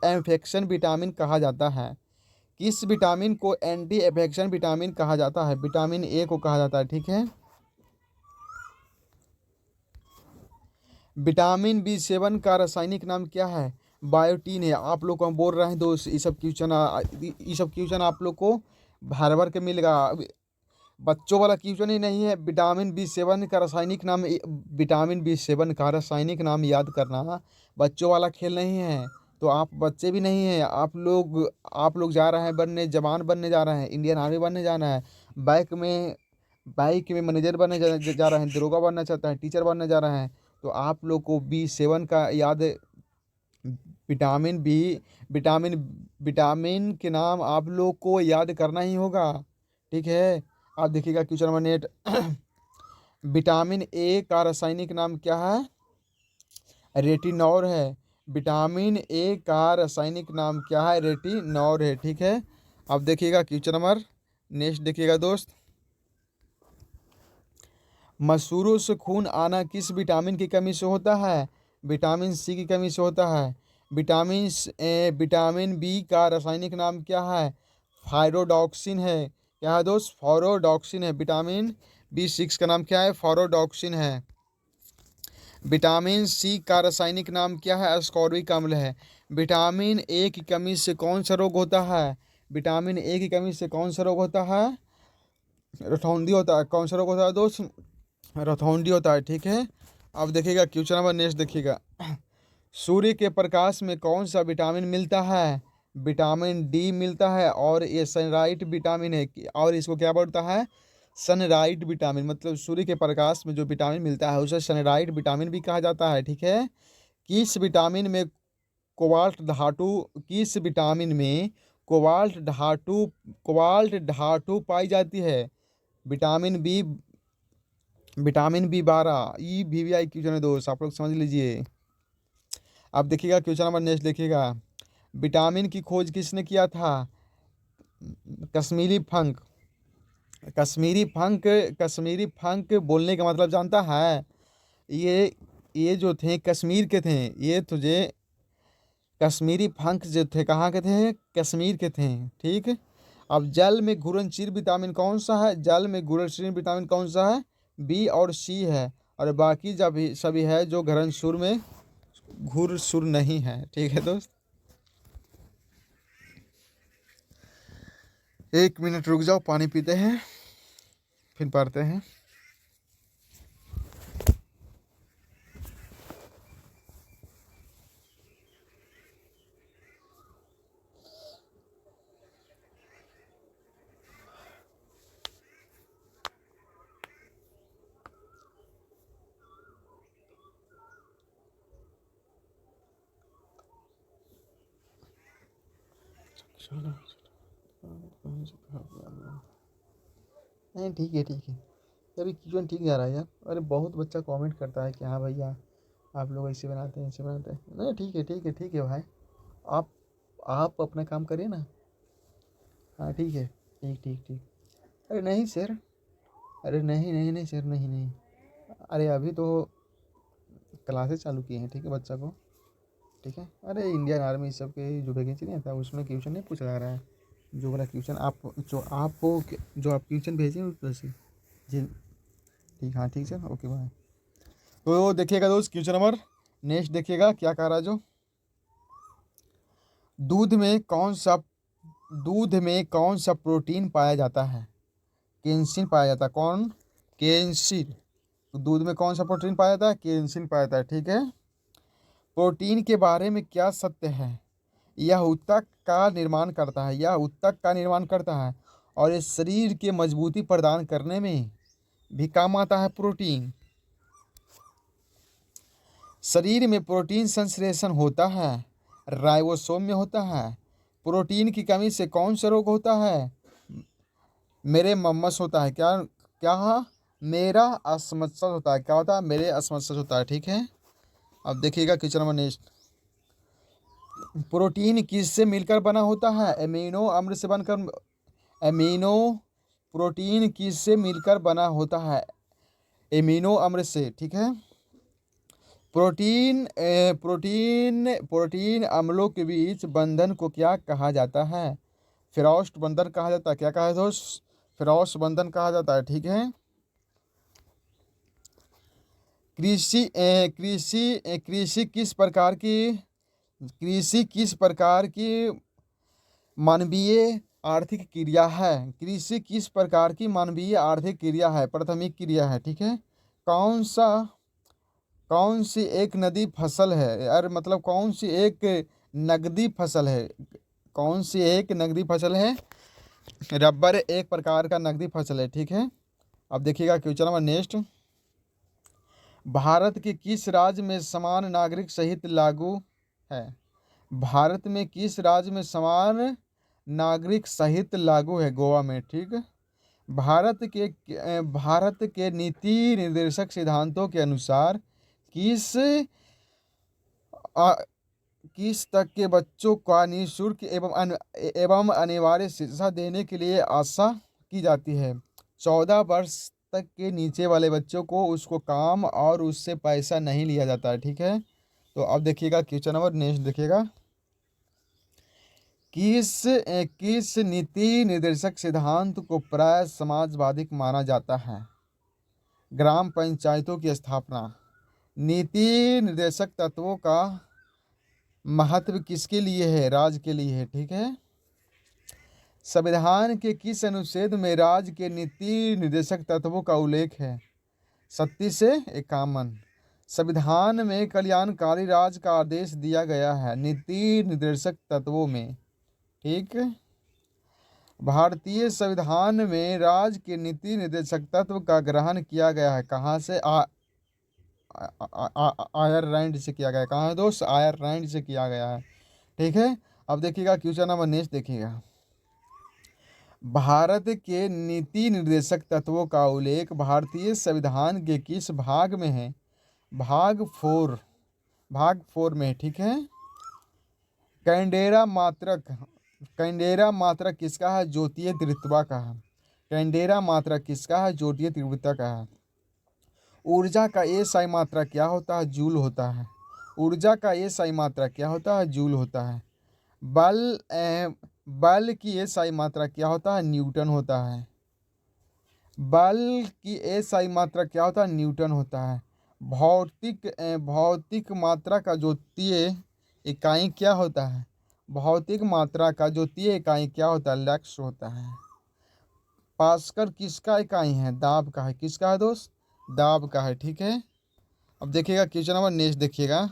इन्फेक्शन विटामिन कहा जाता है? किस विटामिन को एंटी इन्फेक्शन विटामिन कहा जाता है? विटामिन ए को कहा जाता है, ठीक है। विटामिन बी 7 का रासायनिक नाम क्या है? बायोटीन है। आप लोग को हम बोल रहे हैं दोस्त, ये सब क्वेश्चन आप लोग को भर भर के मिलेगा। बच्चों वाला क्वेश्चन ही नहीं है। विटामिन बी 7 का रासायनिक नाम याद करना बच्चों वाला खेल नहीं है। तो आप बच्चे भी नहीं हैं, आप लोग जा रहे हैं बनने, जवान बनने जा रहे हैं, इंडियन आर्मी बनने जाना है, बाइक में मैनेजर बनने जा रहे हैं, दरोगा बनना चाहता है, टीचर बनने जा रहे हैं। तो आप लोग को बी 7 का याद, विटामिन बी विटामिन विटामिन के नाम आप लोग को याद करना ही होगा, ठीक है। आप देखिएगा क्वेश्चन नंबर 8। विटामिन ए का रासायनिक नाम क्या है? रेटिनॉल है। विटामिन ए का रासायनिक नाम क्या है? रेटिनॉल है, ठीक है। अब देखिएगा क्वेश्चन नंबर नेक्स्ट देखिएगा दोस्त। मसूरों से खून आना किस विटामिन की कमी से होता है? विटामिन सी की कमी से होता है। विटामिन बी का रासायनिक नाम क्या है? फायरोडॉक्सिन है। क्या है दोस्त? फायरोडॉक्सिन है। विटामिन बी 6 का नाम क्या है? फायरोडॉक्सिन है। विटामिन सी का रासायनिक नाम क्या है? एस्कॉर्बिक अम्ल है। विटामिन ए की कमी से कौन सा रोग होता है? विटामिन ए की कमी से कौन सा रोग होता है? रतौंधी होता है। कौन सा रोग होता है दोस्त? रतौंधी होता है, ठीक है। अब देखिएगा क्वेश्चन नंबर नेक्स्ट देखिएगा। सूर्य के प्रकाश में कौन सा विटामिन मिलता है? विटामिन डी मिलता है और ये सनराइट विटामिन है। और इसको क्या बोलता है? सनराइट विटामिन। मतलब सूर्य के प्रकाश में जो विटामिन मिलता है उसे सनराइट विटामिन भी कहा जाता है, ठीक है। किस विटामिन में कोबाल्ट धातु किस विटामिन में कोबाल्ट धातु पाई जाती है? Vitamin B 12। E V I question है दोस्त, आप लोग समझ लीजिए। अब देखिएगा क्वेश्चन नंबर नेक्स्ट देखिएगा। विटामिन की खोज किसने किया था? कश्मीरी फंक। कश्मीरी फंक बोलने का मतलब जानता है? ये जो थे कश्मीर के थे। ये तुझे कश्मीरी फंक जो थे कहाँ के थे? कश्मीर के थे, ठीक। अब जल में घुलनशील विटामिन कौन सा है? जल में घुलनशील विटामिन कौन सा है? बी और सी है। और बाकी जब सभी है जो घुलनशील में घुलनशील नहीं है, ठीक है दोस्त। 1 मिनट रुक जाओ, पानी पीते हैं फिर पढ़ते हैं। नहीं ठीक है, ठीक है। अभी क्वेश्चन ठीक जा रहा है यार। अरे बहुत बच्चा कमेंट करता है कि हाँ भैया आप लोग ऐसे बनाते हैं, ऐसे बनाते हैं। नहीं ठीक है, ठीक है, ठीक है भाई। आप आप अपना काम करिए ना। हाँ ठीक है, ठीक ठीक ठीक। अरे नहीं सर, अरे नहीं नहीं नहीं सर, नहीं नहीं। अरे अभी तो क्लासेस चालू किए हैं, ठीक है बच्चा को, ठीक है। अरे इंडियन आर्मी सब के जो वैकेंसी नहीं आता उसमें क्वेश्चन नहीं पूछा जा रहा है। जो वाला क्वेश्चन जो आप क्वेश्चन भेजे हैं उस से जी, ठीक। हाँ ठीक सर, ओके बाय। तो देखिएगा दोस्त क्वेश्चन नंबर नेक्स्ट देखिएगा क्या कह रहा है जो। दूध में कौन सा दूध में कौन सा प्रोटीन पाया जाता है? कैंसिन पाया जाता है। कौन? कैंसिन। तो दूध में कौन सा प्रोटीन पाया जाता है? कैंसिन पाया जाता है, ठीक है। प्रोटीन के बारे में क्या सत्य है? यह ऊतक का निर्माण करता है और ये शरीर के मजबूती प्रदान करने में भी काम आता है। प्रोटीन शरीर में प्रोटीन संश्लेषण होता है, राइबोसोम में होता है। प्रोटीन की कमी से कौन सा रोग होता है? मेरे मम्मस होता है। क्या क्या? मेरा असमंजस होता है। क्या होता है? मेरे असमंजस होता है। ठीक है, अब देखिएगा क्वेश्चन नंबर नेक्स्ट। प्रोटीन किससे मिलकर बना होता है? एमिनो अम्ल से बनकर। एमिनो प्रोटीन किससे मिलकर बना होता है? एमिनो अम्ल से। ठीक है, प्रोटीन अम्लों के बीच बंधन को क्या कहा जाता है? फ्रॉस्ट बंधन कहा जाता है। क्या कहा है दोस्त? फ्रॉस्ट बंधन कहा जाता है। ठीक है, कृषि किस प्रकार की मानवीय आर्थिक क्रिया है? कृषि किस प्रकार की मानवीय आर्थिक क्रिया है? प्राथमिक क्रिया है। ठीक है, कौन सा कौन सी एक नदी फसल है? यार मतलब कौन सी एक नगदी फसल है? कौन सी एक नगदी फसल है? रबर एक प्रकार का नगदी फसल है। ठीक है, अब देखिएगा क्वेश्चन नंबर नेक्स्ट। भारत के किस राज्य में समान नागरिक संहिता लागू है? भारत में किस राज्य में समान नागरिक संहिता लागू है? गोवा में। ठीक है, भारत के नीति निर्देशक सिद्धांतों के अनुसार किस आ, किस तक के बच्चों का निःशुल्क एवं अनिवार्य शिक्षा देने के लिए आशा की जाती है? 14 वर्ष तक के नीचे वाले बच्चों को उसको काम और उससे पैसा नहीं लिया जाता है। ठीक है, तो अब देखिएगा क्वेश्चन नंबर नेक्स्ट देखिएगा। किस नीति निर्देशक सिद्धांत को प्राय समाजवादी माना जाता है? ग्राम पंचायतों की स्थापना। नीति निर्देशक तत्वों का महत्व किसके लिए है? राज्य के लिए है। ठीक है, संविधान के किस अनुच्छेद में राज्य के नीति निर्देशक तत्वों का उल्लेख है? 37 से 51। संविधान में कल्याणकारी राज्य का आदेश दिया गया है नीति निर्देशक तत्वों में। ठीक, भारतीय संविधान में राज्य के नीति निर्देशक तत्व का ग्रहण किया गया है। कहाँ से? आयरलैंड से किया गया है। कहाँ है दोस्त? आयरलैंड से किया गया है। ठीक है, अब देखिएगा क्वेश्चन नंबर नेक्स्ट देखिएगा। भारत के नीति निर्देशक तत्वों का उल्लेख भारतीय संविधान के किस भाग में है? भाग 4 में। ठीक है, कैंडेरा मात्रक किसका है? ज्योतीय तीव्रता का है। कैंडेरा मात्रक किसका है? ज्योतीय तीव्रता का है। ऊर्जा का एसआई मात्रा क्या होता है? जूल होता है। ऊर्जा का एसआई मात्रा क्या होता है? जूल होता है। बल की एसआई मात्रा क्या होता है? न्यूटन होता है। बल की एसआई मात्रा क्या होता है? न्यूटन होता है। भौतिक मात्रा का ज्योतीय इकाई क्या होता है? भौतिक मात्रा का ज्योतीय इकाई क्या होता है? लक्स होता है। पास्कल किसका इकाई है? दाब का है। किसका है दोस्त? दाब का है। ठीक है, अब देखिएगा क्वेश्चन नंबर नेक्स्ट देखिएगा।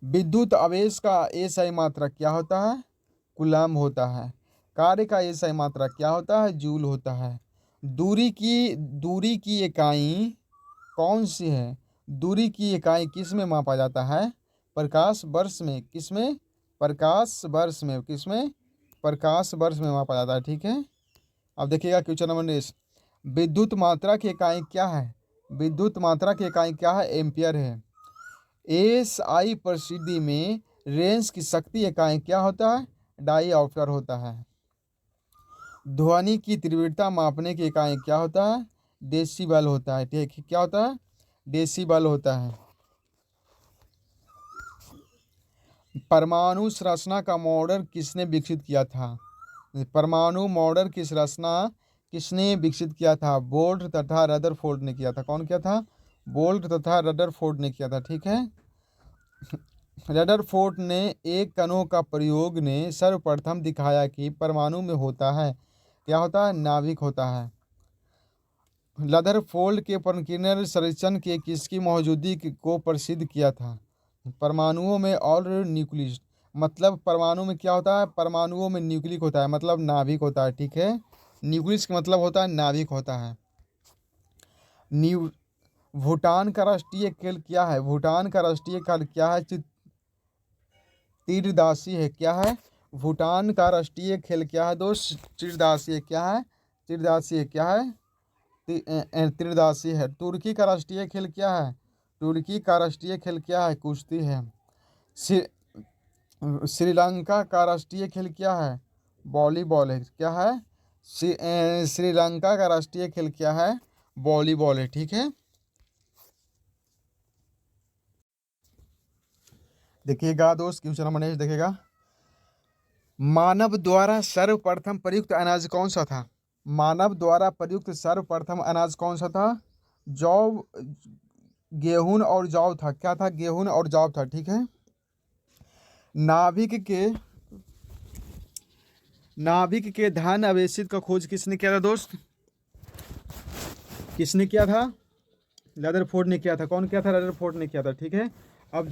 विद्युत आवेश का एसआई मात्रा क्या होता है? कूलम होता है। कार्य का एसआई मात्रा क्या होता है? जूल होता है। दूरी की इकाई कौन सी है? दूरी की इकाई किस में मापा जाता है? प्रकाश वर्ष में। किस में? प्रकाश वर्ष में। किस में? प्रकाश वर्ष में मापा जाता है। ठीक है, अब देखिएगा क्वेश्चन नंबर नेक्स्ट। विद्युत मात्रा की इकाई क्या है? विद्युत मात्रा की इकाई क्या है? एम्पियर है। एसआई परिस्थिति में रेंज की शक्ति इकाई क्या होता है? डाईऑप्टर होता है। ध्वनि की तीव्रता मापने की इकाई क्या होता है? डेसिबल होता है। ठीक है, क्या होता है? डेसिबल होता है। परमाणु संरचना का मॉडल किसने विकसित किया था? परमाणु मॉडल की संरचना किसने विकसित किया था? बोल्ट तथा रदरफोर्ड ने किया था। कौन किया था? बोल्ट तथा रदरफोर्ड ने किया था। ठीक है, रदरफोर्ड ने एक कणों का प्रयोग ने सर्वप्रथम दिखाया कि परमाणु में होता है। क्या होता है? नाभिक होता है। रदरफोर्ड के प्रकीर्णन संरचना के किसकी मौजूदगी को प्रसिद्ध किया था? परमाणुओं में और न्यूक्लियस। मतलब परमाणु में क्या होता है? परमाणुओं में न्यूक्लिक होता है, मतलब नाभिक होता है। ठीक है, न्यूक्लियस का मतलब होता है नाभिक होता है। भूटान का राष्ट्रीय खेल क्या है? भूटान का राष्ट्रीय खेल क्या है? तीरंदाजी है। क्या है? भूटान का राष्ट्रीय खेल क्या है दोस्त? त्रिदासीय क्या है? त्रिदासीय क्या है? त्रिदासी है। तुर्की का राष्ट्रीय खेल क्या है? तुर्की का राष्ट्रीय खेल क्या है? कुश्ती है। श्री श्रीलंका का राष्ट्रीय खेल क्या है? वॉलीबॉल है। क्या है? श्रीलंका का राष्ट्रीय खेल क्या है? वॉलीबॉल है। ठीक है, देखिएगा दोस्त, क्वेश्चन नंबर नेक्स्ट देखिएगा। मानव द्वारा सर्वप्रथम प्रयुक्त अनाज कौन सा था? मानव द्वारा प्रयुक्त सर्वप्रथम अनाज कौन सा था? जौ, गेहूं और जौ था। क्या था? गेहूं और जौ था। ठीक है। नाभिक के नाभिक के धन अवशेष का खोज किसने किया था दोस्त? किसने किया था? रदरफोर्ड ने किया था। कौन किया था? रदरफोर्ड ने किया था। ठीक है। अब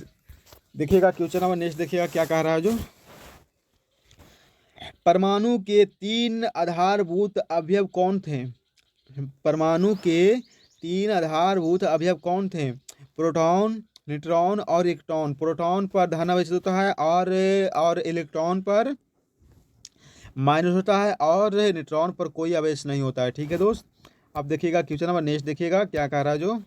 देखिएगा क्वेश्चन नंबर नेक्स्ट देखिएगा क्या कह रहा है जो। परमाणु के 3 आधारभूत अवयव कौन थे? परमाणु के 3 आधारभूत अवयव कौन थे? प्रोटॉन, न्यूट्रॉन और इलेक्ट्रॉन। प्रोटॉन पर धन अवशेष होता है और इलेक्ट्रॉन पर माइनस होता है और न्यूट्रॉन पर कोई आवेश नहीं होता है। ठीक है दोस्त। अब देखिएगा क्वेश्चन नंबर नेक्स्ट देखिएगा क्या कह रहा है जो।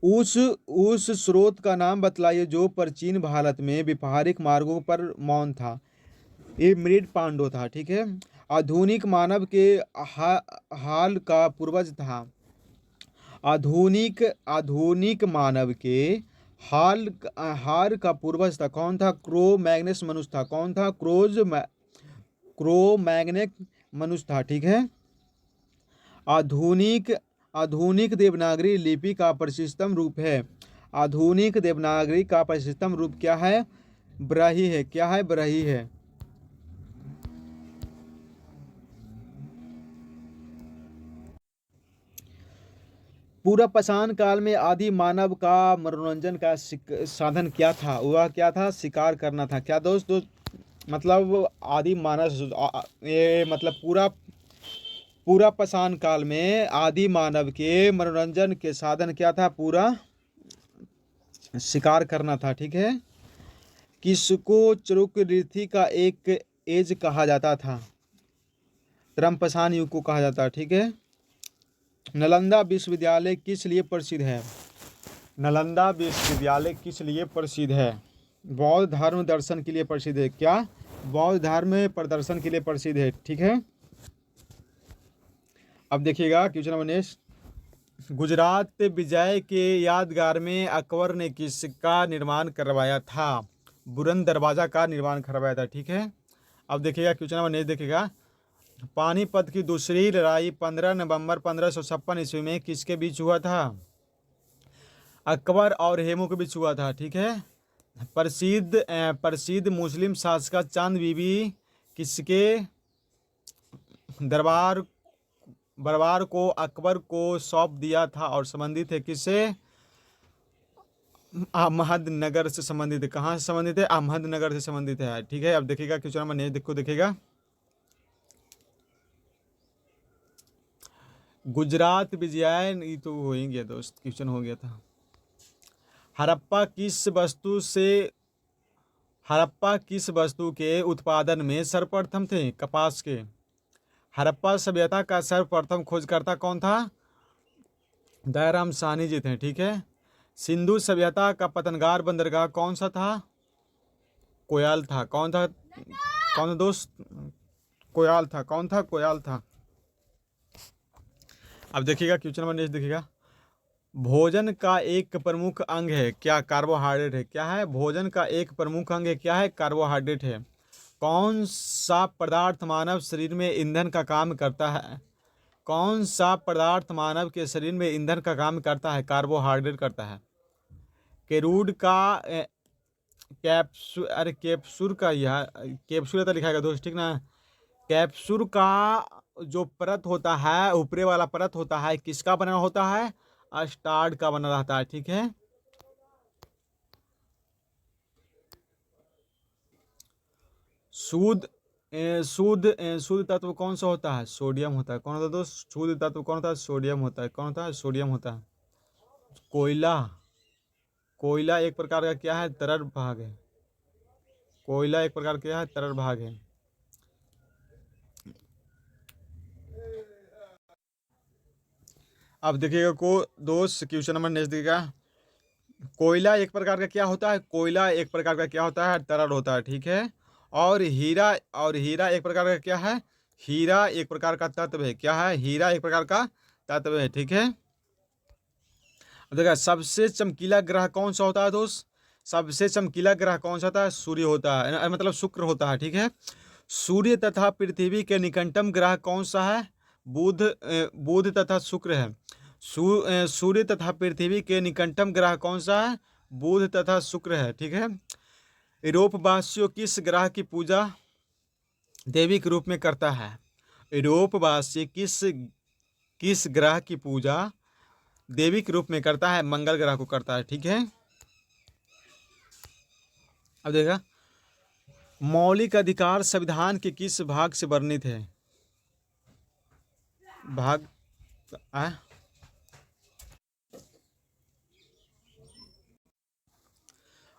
उस स्रोत का नाम बतलाइए जो प्राचीन भारत में व्यापारिक मार्गों पर मौन था। ये मृद पांडव था। ठीक है। आधुनिक मानव के हाल का पूर्वज था। आधुनिक मानव के हाल का पूर्वज था। कौन था? क्रो मैग्नस मनुष्य था। कौन था? क्रो मैग्नेक मनुष्य था। ठीक है। आधुनिक आधुनिक देवनागरी लिपि का प्रसिद्धतम रूप है। आधुनिक देवनागरी का प्रसिद्धतम रूप क्या है? ब्राही है। क्या है? ब्राही है। पूरा पाषाण काल में आदि मानव का मनोरंजन का साधन क्या था? वह क्या था? शिकार करना था। क्या दोस्त? मतलब आदि मानव ये मतलब पूरा पाषाण काल में आदि मानव के मनोरंजन के साधन क्या था? पूरा शिकार करना था। ठीक है। किसको चालुक्य रीति का एक एज कहा जाता था? तरम पाषाण युग को कहा जाता है। ठीक है। नालंदा विश्वविद्यालय किस लिए प्रसिद्ध है? नालंदा विश्वविद्यालय किस लिए प्रसिद्ध है? बौद्ध धर्म दर्शन के लिए प्रसिद्ध है। क्या? बौद्ध धर्म प्रदर्शन के लिए प्रसिद्ध है। ठीक है। अब देखिएगा क्वेश्चन नंबर नेक्स्ट। गुजरात विजय के यादगार में अकबर ने किसका निर्माण करवाया था? बुलंद दरवाजा का निर्माण करवाया था। ठीक है। अब देखिएगा क्वेश्चन नंबर नेक्स्ट देखिएगा। पानीपत की दूसरी लड़ाई 15 नवंबर 1556 ईस्वी में किसके बीच हुआ था? अकबर और हेमू के बीच हुआ था। ठीक है। प्रसिद्ध मुस्लिम शासक चांद बीबी किसके दरबार को अकबर को सौंप दिया था और संबंधित है किससे? अहमदनगर से संबंधित है। कहाँ से संबंधित है? अहमदनगर से संबंधित है। ठीक है। अब देखिएगा क्वेश्चन नंबर नेक्स्ट देखो देखिएगा। गुजरात विजय, ये तो हो ही गया दोस्त, क्वेश्चन हो गया था। हड़प्पा किस वस्तु के उत्पादन में सर्वप्रथम थे? कपास के। हड़प्पा सभ्यता का सर्वप्रथम खोजकर्ता कौन था? दयाराम साहनी जी थे। ठीक है। सिंधु सभ्यता का पतनगार बंदरगाह कौन सा था? कोयाल था। कौन था? कौन था दोस्त? कोयाल था। कौन था? कोयाल था। अब देखिएगा क्वेश्चन नंबर नेक्स्ट देखिएगा। भोजन का एक प्रमुख अंग है। क्या? कार्बोहाइड्रेट है। क्या है? भोजन का एक प्रमुख अंग है। क्या है? कार्बोहाइड्रेट है। कौन सा पदार्थ मानव शरीर में ईंधन का काम करता है? कौन सा पदार्थ मानव के शरीर में ईंधन का काम करता है? कार्बोहाइड्रेट करता है। केरूड का कैप्सूल का यह कैप्सूल तो लिखा है दोस्त। ठीक ना। कैप्सूल का जो परत होता है, ऊपरे वाला परत होता है, किसका बना होता है? स्टार्च का बना रहता है। ठीक है। शुद्ध तत्व कौन सा होता है? सोडियम होता है। कौन होता है दोस्त? शुद्ध तत्व कौन होता है? सोडियम होता है। कौन होता है? सोडियम होता है। कोयला एक प्रकार का क्या है? तरल भाग है। कोयला एक प्रकार का है तरल भाग है। अब देखिएगा को दोस्त, क्वेश्चन नंबर नेक्स्ट देखिएगा। कोयला एक प्रकार का क्या होता है? कोयला एक प्रकार का क्या होता है? तरल होता है, ठीक है। और हीरा एक प्रकार का क्या है? हीरा एक प्रकार का तत्व है। क्या है? हीरा एक प्रकार का तत्व है, ठीक है। अब देखा, सबसे चमकीला ग्रह कौन सा होता है दोस्त? सबसे चमकीला ग्रह कौन सा होता है? सूर्य होता है, मतलब शुक्र होता है, ठीक है। सूर्य तथा पृथ्वी के निकटतम ग्रह कौन सा है? बुध तथा शुक्र है। सूर्य तथा पृथ्वी के निकटतम ग्रह कौन सा है? बुध तथा शुक्र है, ठीक है। यूरोपवासियों किस ग्रह की पूजा देवी के रूप में करता है? यूरोपवासी किस ग्रह की पूजा देवी के रूप में करता है? मंगल ग्रह को करता है, ठीक है। अब देखा, मौलिक अधिकार संविधान के किस भाग से वर्णित है? भाग आ?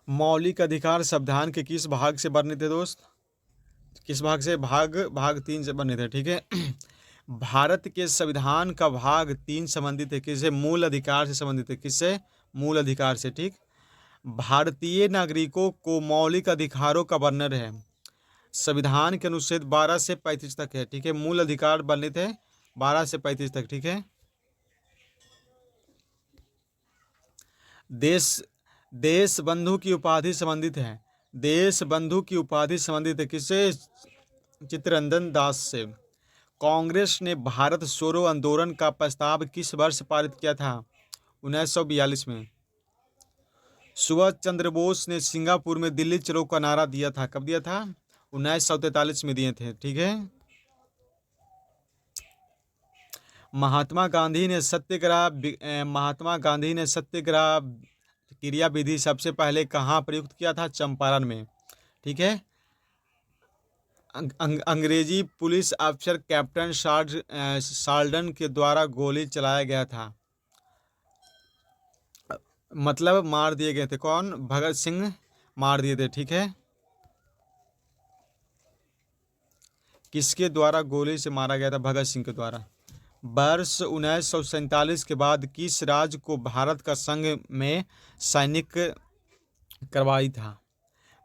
मौलिक अधिकार संविधान के किस भाग से वर्णित है दोस्त? किस भाग से? भाग 3 से वर्णित है, ठीक है। भारत के संविधान का भाग 3 संबंधित है किससे? मूल अधिकार से संबंधित है। किससे? मूल अधिकार से, ठीक। भारतीय नागरिकों को मौलिक अधिकारों का वर्णन है संविधान के अनुच्छेद 12 से 35 तक है, ठीक है। मूल अधिकार वर्णित है 12 से 35 तक, ठीक है। देश बंधु की उपाधि संबंधित है। देश बंधु की उपाधि संबंधित है किससे? चित्तरंजन दास से। कांग्रेस ने भारत छोड़ो आंदोलन का प्रस्ताव किस वर्ष पारित किया था? 1942 में। सुभाष चंद्र बोस ने सिंगापुर में दिल्ली चलो का नारा दिया था। कब दिया था? 1943 में दिए थे, ठीक है। महात्मा गांधी ने सत्याग्रह क्रिया विधि सबसे पहले कहाँ प्रयुक्त किया था? चंपारण में, ठीक है। अंग्रेजी पुलिस अफसर कैप्टन शाल्डन के द्वारा गोली चलाया गया था, मतलब मार दिए गए थे। कौन? भगत सिंह मार दिए थे, ठीक है। किसके द्वारा गोली से मारा गया था? भगत सिंह के द्वारा। वर्ष 1947 के बाद किस राज्य को भारत का संघ में सैनिक करवाई था?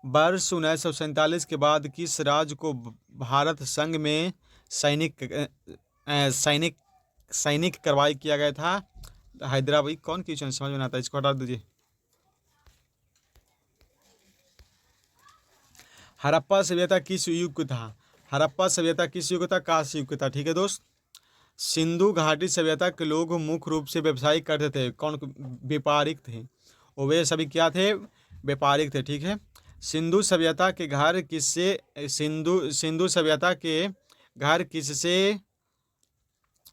वर्ष 1947 के बाद किस राज्य को भारत संघ में सैनिक करवाई किया गया था? हैदराबाद। कौन क्वेश्चन समझ में आता है? इसको हटा दीजिए। हड़प्पा सभ्यता किस युग था? हड़प्पा सभ्यता किस युग था? कांस्य युग था, ठीक है दोस्त। सिंधु घाटी सभ्यता के लोग मुख्य रूप से व्यवसाय करते थे। कौन? व्यापारिक थे। और वे सभी क्या थे? व्यापारिक थे, ठीक है। सिंधु सभ्यता के घर किससे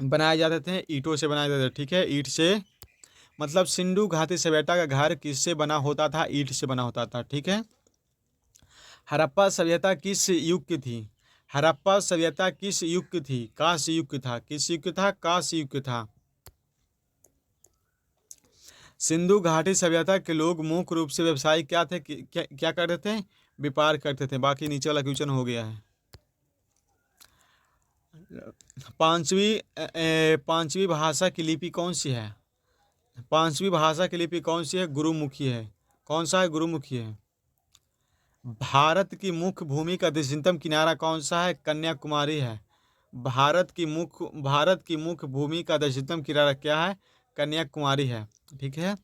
बनाए जाते थे? ईंटों से बनाए जाते थे, ठीक है। ईंट से, मतलब सिंधु घाटी सभ्यता का घर किससे बना होता था? ईंट से बना होता था, ठीक है। हड़प्पा सभ्यता किस युग की थी? हड़प्पा सभ्यता किस युग की थी? कांस्य युग की था। किस युग की था? कांस्य युग की था। सिंधु घाटी सभ्यता के लोग मुख्य रूप से व्यवसाय क्या थे? क्या करते थे? व्यापार करते थे। बाकी नीचे वाला क्वेश्चन हो गया है। पांचवी भाषा की लिपि कौन सी है? पांचवी भाषा की लिपि कौन सी है? गुरुमुखी है। कौन सा है? गुरुमुखी है। भारत की मुख्य भूमि का दक्षिणतम किनारा कौन सा है? कन्याकुमारी है। भारत की मुख्य भूमि का दक्षिणतम किनारा क्या है? कन्याकुमारी है, ठीक है।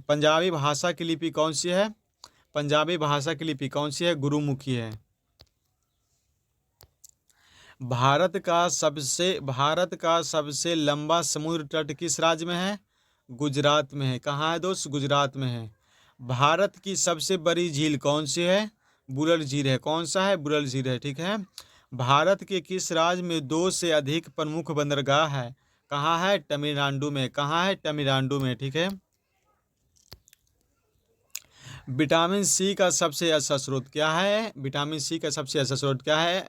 पंजाबी भाषा की लिपि कौन सी है? पंजाबी भाषा की लिपि कौन सी है? गुरुमुखी है। भारत का सबसे लंबा समुद्र तट किस राज्य में है? गुजरात में है। कहाँ है दोस्त? गुजरात में है। भारत की सबसे बड़ी झील कौन सी है? बुलर झील है। कौन सा है? बुलर झील है, ठीक है। भारत के किस राज्य में 2 से अधिक प्रमुख बंदरगाह है? कहाँ है? तमिलनाडु में। कहाँ है? तमिलनाडु में, ठीक है। विटामिन सी का सबसे अच्छा स्रोत क्या है? विटामिन सी का सबसे अच्छा स्रोत क्या है?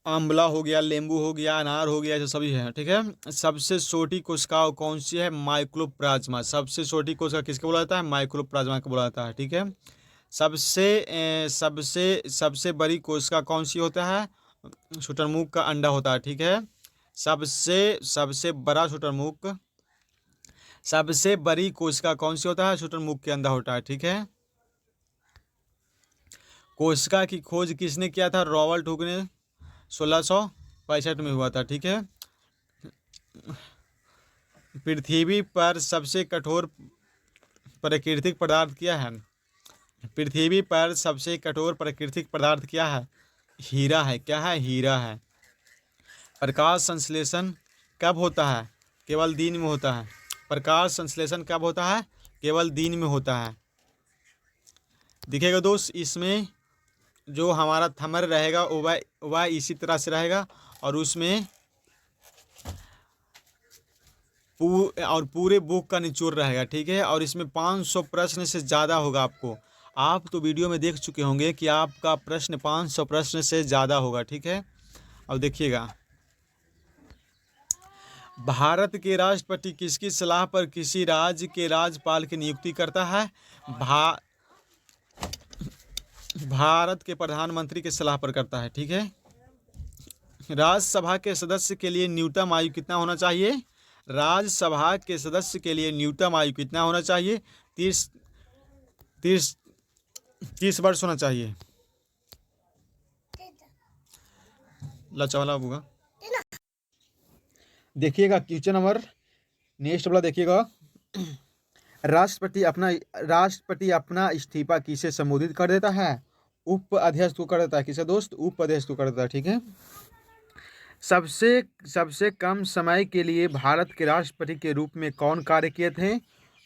आंवला हो गया, नींबू हो गया, अनार हो गया, जो सभी है, ठीक है। सबसे छोटी कोशिका कौन सी है? माइक्रोप्लाज्मा। सबसे छोटी कोशिका किसको बोला जाता है? माइक्रोप्लाज्मा को बोला जाता है, ठीक है। सबसे बड़ी कोशिका कौन सी होता है? शुतुरमुर्ग का अंडा होता है, ठीक है। सबसे सबसे बड़ा शुतुरमुर्ग सबसे बड़ी कोशिका कौन सी होता है? शुतुरमुर्ग के अंडा होता है, ठीक है। कोशिका की खोज किसने किया था? रॉबर्ट हुक ने 1665 में हुआ था, ठीक है। पृथ्वी पर सबसे कठोर प्राकृतिक पदार्थ क्या है? पृथ्वी पर सबसे कठोर प्राकृतिक पदार्थ क्या है? हीरा है। क्या है? हीरा है। प्रकाश संश्लेषण कब होता है? केवल दिन में होता है। प्रकाश संश्लेषण कब होता है? केवल दिन में होता है। देखिएगा दोस्त, इसमें जो हमारा थंबर रहेगा वह इसी तरह से रहेगा, और उसमें पूरे बुक का निचोड़ रहेगा, ठीक है। और इसमें 500 प्रश्न से ज़्यादा होगा आपको। आप तो वीडियो में देख चुके होंगे कि आपका प्रश्न 500 प्रश्न से ज़्यादा होगा, ठीक है। अब देखिएगा, भारत के राष्ट्रपति किसकी सलाह पर किसी राज्य के राज्यपाल की नियुक्ति करता है? भारत के प्रधानमंत्री की सलाह पर करता है, ठीक है। राज्यसभा के सदस्य के लिए न्यूनतम आयु कितना होना चाहिए? राज्यसभा के सदस्य के लिए न्यूनतम आयु कितना होना चाहिए? 30 वर्ष होना चाहिए। लचवाला होगा। देखिएगा क्वेश्चन नंबर नेक्स्ट वाला देखिएगा। राष्ट्रपति अपना इस्तीफा किसे संबोधित कर देता है? उप अध्यक्ष को कर देता है। किसे दोस्त? उप अध्यक्ष को कर देता है, ठीक है। सबसे कम समय के लिए भारत के राष्ट्रपति के रूप में कौन कार्य किए थे?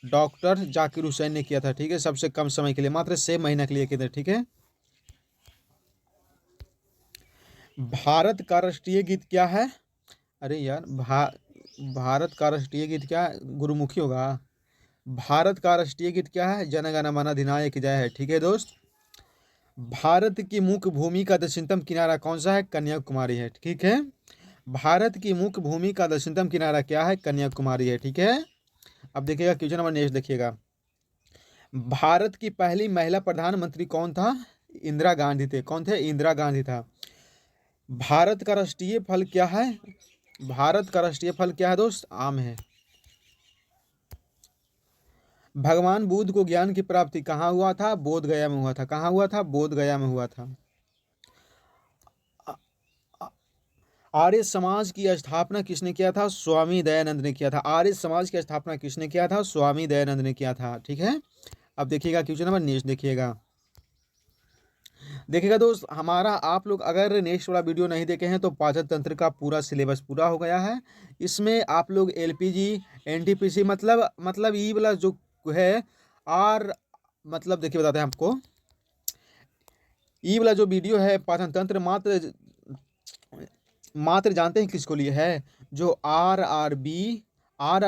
डॉक्टर जाकिर हुसैन ने किया था, ठीक है। सबसे कम समय के लिए, मात्र 6 महीने के लिए किए थे, ठीक है। भारत का राष्ट्रीय गीत क्या है? अरे यार, भारत का राष्ट्रीय गीत क्या है? गुरुमुखी होगा। भारत का राष्ट्रीय गीत क्या है? जन गण मन अधिनायक जय है, ठीक है दोस्त। भारत की मुख्य भूमि का दक्षिणतम किनारा कौन सा है? कन्याकुमारी है, ठीक है। भारत की मुख्य भूमि का दक्षिणतम किनारा क्या है? कन्याकुमारी है, ठीक है। अब देखिएगा क्वेश्चन नंबर नेक्स्ट देखिएगा। भारत की पहली महिला प्रधानमंत्री कौन था? इंदिरा गांधी थे। कौन थे? इंदिरा गांधी था। भारत का राष्ट्रीय फल क्या है? भारत का राष्ट्रीय फल क्या है दोस्त? आम है। भगवान बुद्ध को ज्ञान की प्राप्ति कहाँ हुआ था? बोध गया में हुआ था। कहाँ हुआ था? बोध गया में हुआ था। आर्य समाज की स्थापना किसने किया था? स्वामी दयानंद ने किया था। आर्य समाज की स्थापना किसने किया था? स्वामी दयानंद ने किया था, ठीक है। अब देखिएगा क्वेश्चन नंबर नेक्स्ट देखिएगा दोस्त, हमारा आप लोग अगर नेक्स्ट वाला वीडियो नहीं देखे हैं तो पाचन तंत्र का पूरा सिलेबस पूरा हो गया है। इसमें आप लोग एलपीजी, एनटीपीसी मतलब ई वाला जो है आर, मतलब देखिए बताते हैं आपको। ई वाला जो वीडियो है पाचन तंत्र मात्र जानते हैं किसको लिए है? जो आर आर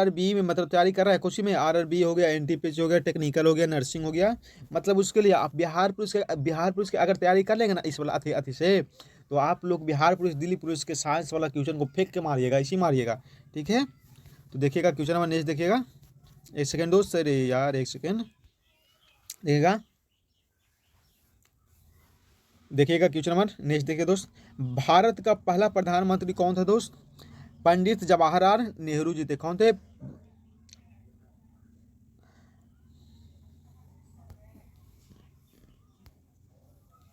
बी में मतलब तैयारी कर रहा है कुछ में। आर बी हो गया, एनटीपीसी हो गया, टेक्निकल हो गया, नर्सिंग हो गया, मतलब उसके लिए आप बिहार पुलिस के अगर तैयारी कर लेंगे ना इस वाला अति से, तो आप लोग बिहार पुलिस, दिल्ली पुलिस के साइंस वाला क्वेश्चन को फेंक के मारिएगा, इसी मारिएगा, ठीक है। तो देखिएगा क्वेश्चन नंबर नेक्स्ट देखिएगा। एक सेकेंड दोस्त, अरे यार एक सेकेंड देखिएगा क्वेश्चन नंबर नेक्स्ट देखिए दोस्त। भारत का पहला प्रधानमंत्री कौन था दोस्त? पंडित जवाहरलाल नेहरू जी थे। कौन थे?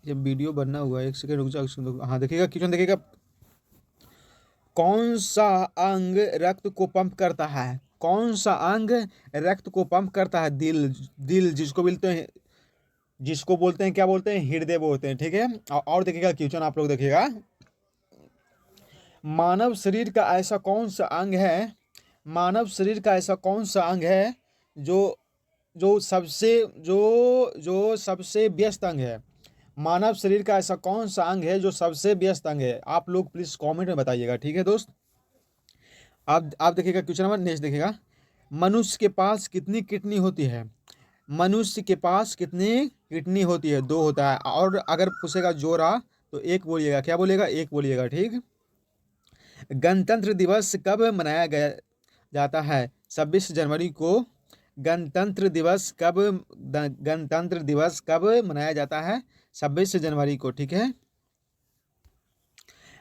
ये वीडियो बनना हुआ है, एक सेकंड रुक जाओ। हाँ देखिएगा क्वेश्चन देखिएगा। कौन सा अंग रक्त को पंप करता है? कौन सा अंग रक्त को पंप करता है? दिल जिसको बोलते हैं क्या बोलते हैं? हृदय बोलते हैं, ठीक है। और देखिएगा क्वेश्चन आप लोग देखिएगा। मानव शरीर का ऐसा कौन सा अंग है? मानव शरीर का ऐसा कौन सा अंग है जो जो सबसे व्यस्त अंग है? मानव शरीर का ऐसा कौन सा अंग है जो सबसे व्यस्त अंग है? आप लोग प्लीज कमेंट में बताइएगा, ठीक है दोस्त। आप देखिएगा क्वेश्चन नंबर नेक्स्ट देखिएगा। मनुष्य के पास कितनी किडनी होती है? मनुष्य के पास कितनी किडनी होती है? 2 होता है। और अगर पूछेगा जोड़ा तो 1 बोलिएगा। क्या बोलिएगा? 1 बोलिएगा, ठीक। गणतंत्र दिवस कब मनाया गया जाता है? 26 जनवरी को गणतंत्र दिवस कब मनाया जाता है? 26 जनवरी को, ठीक है।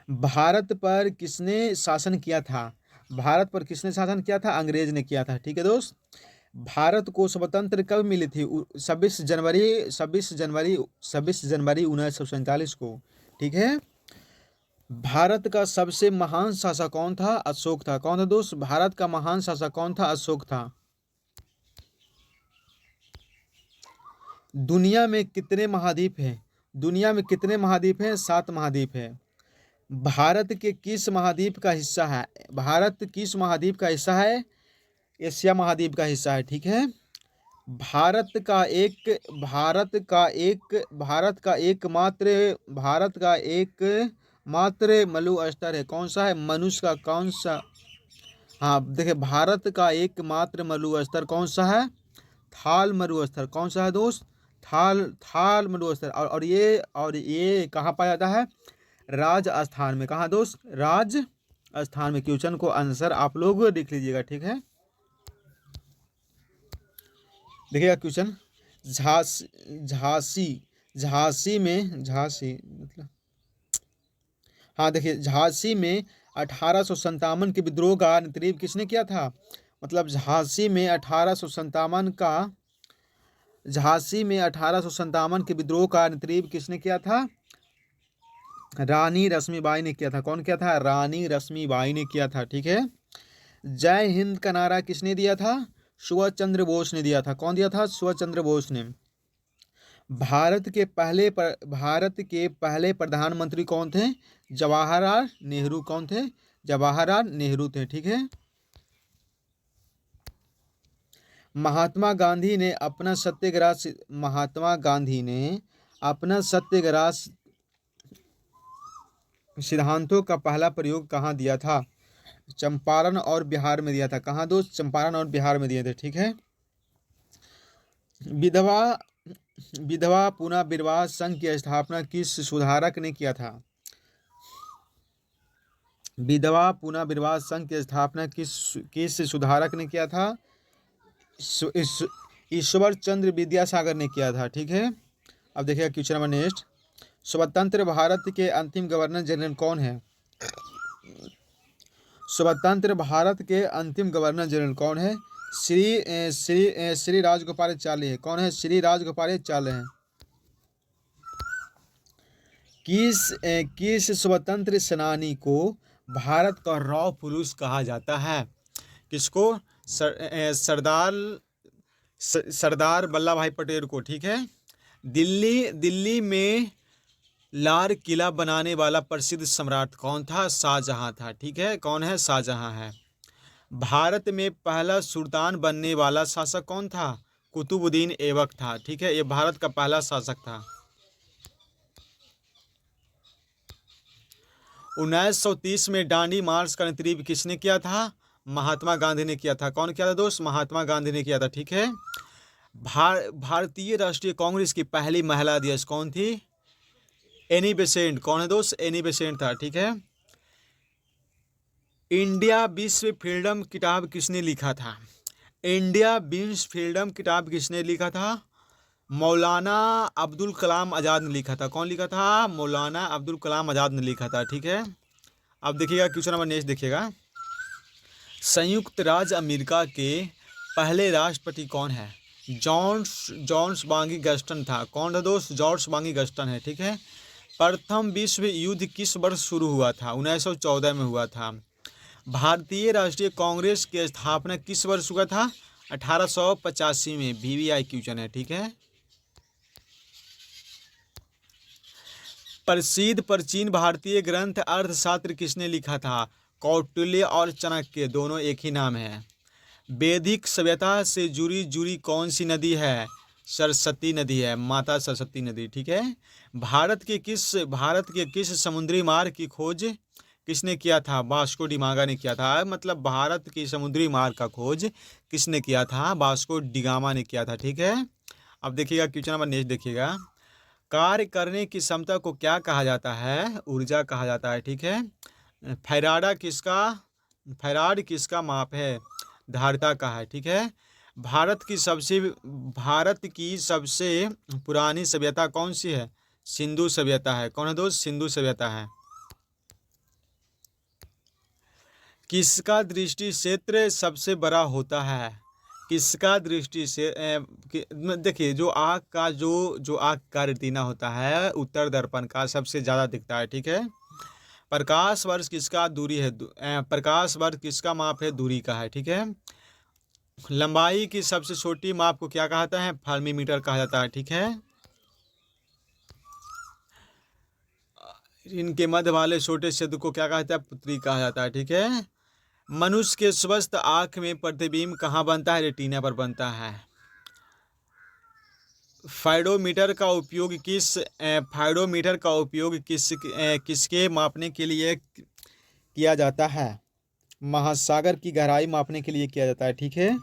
भारत पर किसने शासन किया था? भारत पर किसने शासन किया था? अंग्रेज ने किया था, ठीक है दोस्त। भारत को स्वतंत्र कब मिली थी? 26 जनवरी 1947 को, ठीक है। भारत का सबसे महान शासक कौन था? अशोक था। कौन था दोस्त? भारत का महान शासक कौन था? अशोक था। दुनिया में कितने महाद्वीप हैं? दुनिया में कितने महाद्वीप हैं? 7 महाद्वीप हैं। भारत के किस महाद्वीप का हिस्सा है? भारत किस महाद्वीप का हिस्सा है? एशिया महाद्वीप का हिस्सा है, ठीक है। भारत का एक भारत का एक भारत का एकमात्र भारत का एकमात्र मरुस्थल है, कौन सा है? मनुष्य का कौन सा? हाँ देखिए, भारत का एकमात्र मरुस्थल कौन सा है? थाल मरुस्थल। कौन सा है दोस्त? थाल मरुस्थल। और ये कहाँ पाया जाता है? राजस्थान में। कहाँ दोस्त? राजस्थान में। क्वेश्चन को आंसर आप लोग लिख लीजिएगा, ठीक है। देखिएगा क्वेश्चन, झांसी में मतलब, हाँ देखिए, झांसी में 1857 के विद्रोह का नेतृत्व किसने किया था? मतलब झांसी में 1857 के विद्रोह का नेतृत्व किसने किया था? रानी लक्ष्मीबाई ने किया था। कौन किया था? रानी लक्ष्मीबाई ने किया था, ठीक है। जय हिंद का नारा किसने दिया था? सुभाष चंद्र बोस ने दिया था। कौन दिया था? सुभाष चंद्र बोस ने। भारत के पहले प्रधानमंत्री कौन थे? जवाहरलाल नेहरू। कौन थे? जवाहरलाल नेहरू थे, ठीक है। महात्मा गांधी ने अपना सत्याग्रह सिद्धांतों का पहला प्रयोग कहाँ दिया था? चंपारण और बिहार में दिया था। कहाँ दोस्त? चंपारण और बिहार में दिए थे, ठीक है। विधवा पुनर्विवाह संघ की स्थापना किस सुधारक ने किया था? विधवा पुनर्विवाह संघ की स्थापना किस सुधारक ने किया था? ईश्वर चंद्र विद्यासागर ने किया था, ठीक है। अब देखिए क्वेश्चन नंबर नेक्स्ट, स्वतंत्र भारत के अंतिम गवर्नर जनरल कौन है? स्वतंत्र भारत के अंतिम गवर्नर जनरल कौन है? श्री राजगोपालाचारी है। कौन है? श्री राजगोपालाचारी हैं। किस स्वतंत्र सेनानी को भारत का लौह पुरुष कहा जाता है? किसको? सरदार वल्लभ भाई पटेल को, ठीक है। दिल्ली में लाल किला बनाने वाला प्रसिद्ध सम्राट कौन था? शाहजहां था, ठीक है। कौन है? शाहजहां है। भारत में पहला सुल्तान बनने वाला शासक कौन था? कुतुबुद्दीन ऐबक था, ठीक है। ये भारत का पहला शासक था। 1930 में दांडी मार्च का नेतृत्व किसने किया था? महात्मा गांधी ने किया था। कौन किया था दोस्त? महात्मा गांधी ने किया था, ठीक है। भारतीय राष्ट्रीय कांग्रेस की पहली महिला अध्यक्ष कौन थी? Annie Besant. कौन है दोस्त? एनी बेसेंट था, ठीक है। इंडिया विश्व फ्रीडम किताब किसने लिखा था? इंडिया विश्व फ्रीडम किताब किसने लिखा था? मौलाना अब्दुल कलाम आज़ाद ने लिखा था। कौन लिखा था? मौलाना अब्दुल कलाम आज़ाद ने लिखा था, ठीक है। अब देखिएगा क्वेश्चन नंबर नेक्स्ट देखिएगा, संयुक्त राज्य अमेरिका के पहले राष्ट्रपति कौन है? जॉर्ज बांगी गस्टन था। कौन था दोस्त? जॉर्ज बांगी गस्टन है, ठीक है। प्रथम विश्व युद्ध किस वर्ष शुरू हुआ था? 1914 में हुआ था। भारतीय राष्ट्रीय कांग्रेस की स्थापना किस वर्ष हुआ था? 1885 में। VVI क्वेश्चन है, ठीक है। प्रसिद्ध प्राचीन भारतीय ग्रंथ अर्थशास्त्र किसने लिखा था? कौटिल्य और चाणक्य, दोनों एक ही नाम है। वैदिक सभ्यता से जुड़ी कौन सी नदी है? सरस्वती नदी है, माता सरस्वती नदी, ठीक है। भारत के किस समुद्री मार्ग की खोज किसने किया था? वास्को डी गामा ने किया था। मतलब भारत की समुद्री मार्ग का खोज किसने किया था? वास्को डी गामा ने किया था, ठीक है। अब देखिएगा क्वेश्चन नंबर नेक्स्ट देखिएगा, कार्य करने की क्षमता को क्या कहा जाता है? ऊर्जा कहा जाता है, ठीक है। फैराड किसका माप है? धारिता का है, ठीक है। भारत की सबसे पुरानी सभ्यता कौन सी है? सिंधु सभ्यता है। कौन है दोस्त? सिंधु सभ्यता है। किसका दृष्टि क्षेत्र सबसे बड़ा होता है? किसका दृष्टि से देखिए, जो आँख का रेटिना होता है उत्तर दर्पण का सबसे ज़्यादा दिखता है, ठीक है। प्रकाश वर्ष किसका दूरी है? प्रकाश वर्ष किसका माप है? दूरी का है, ठीक है। लंबाई की सबसे छोटी माप को क्या कहता है? फर्मीमीटर कहा जाता है, ठीक है। इनके मध्य वाले छोटे छेद को क्या कहता है? पुतली कहा जाता है, ठीक है। मनुष्य के स्वस्थ आँख में प्रतिबिंब कहाँ बनता है? रेटिना पर बनता है। फाइडोमीटर का उपयोग किसके मापने के लिए किया जाता है? महासागर की गहराई मापने के लिए किया जाता है, ठीक है।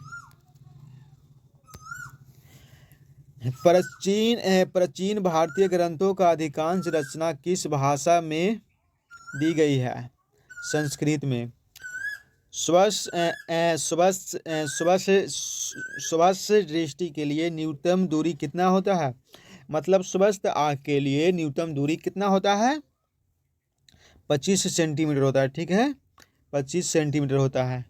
प्राचीन भारतीय ग्रंथों का अधिकांश रचना किस भाषा में दी गई है? संस्कृत में। स्वस्थ दृष्टि के लिए न्यूनतम दूरी कितना होता है? मतलब स्वस्थ आँख के लिए न्यूनतम दूरी कितना होता है? 25 सेंटीमीटर होता है, ठीक है। 25 सेंटीमीटर होता है।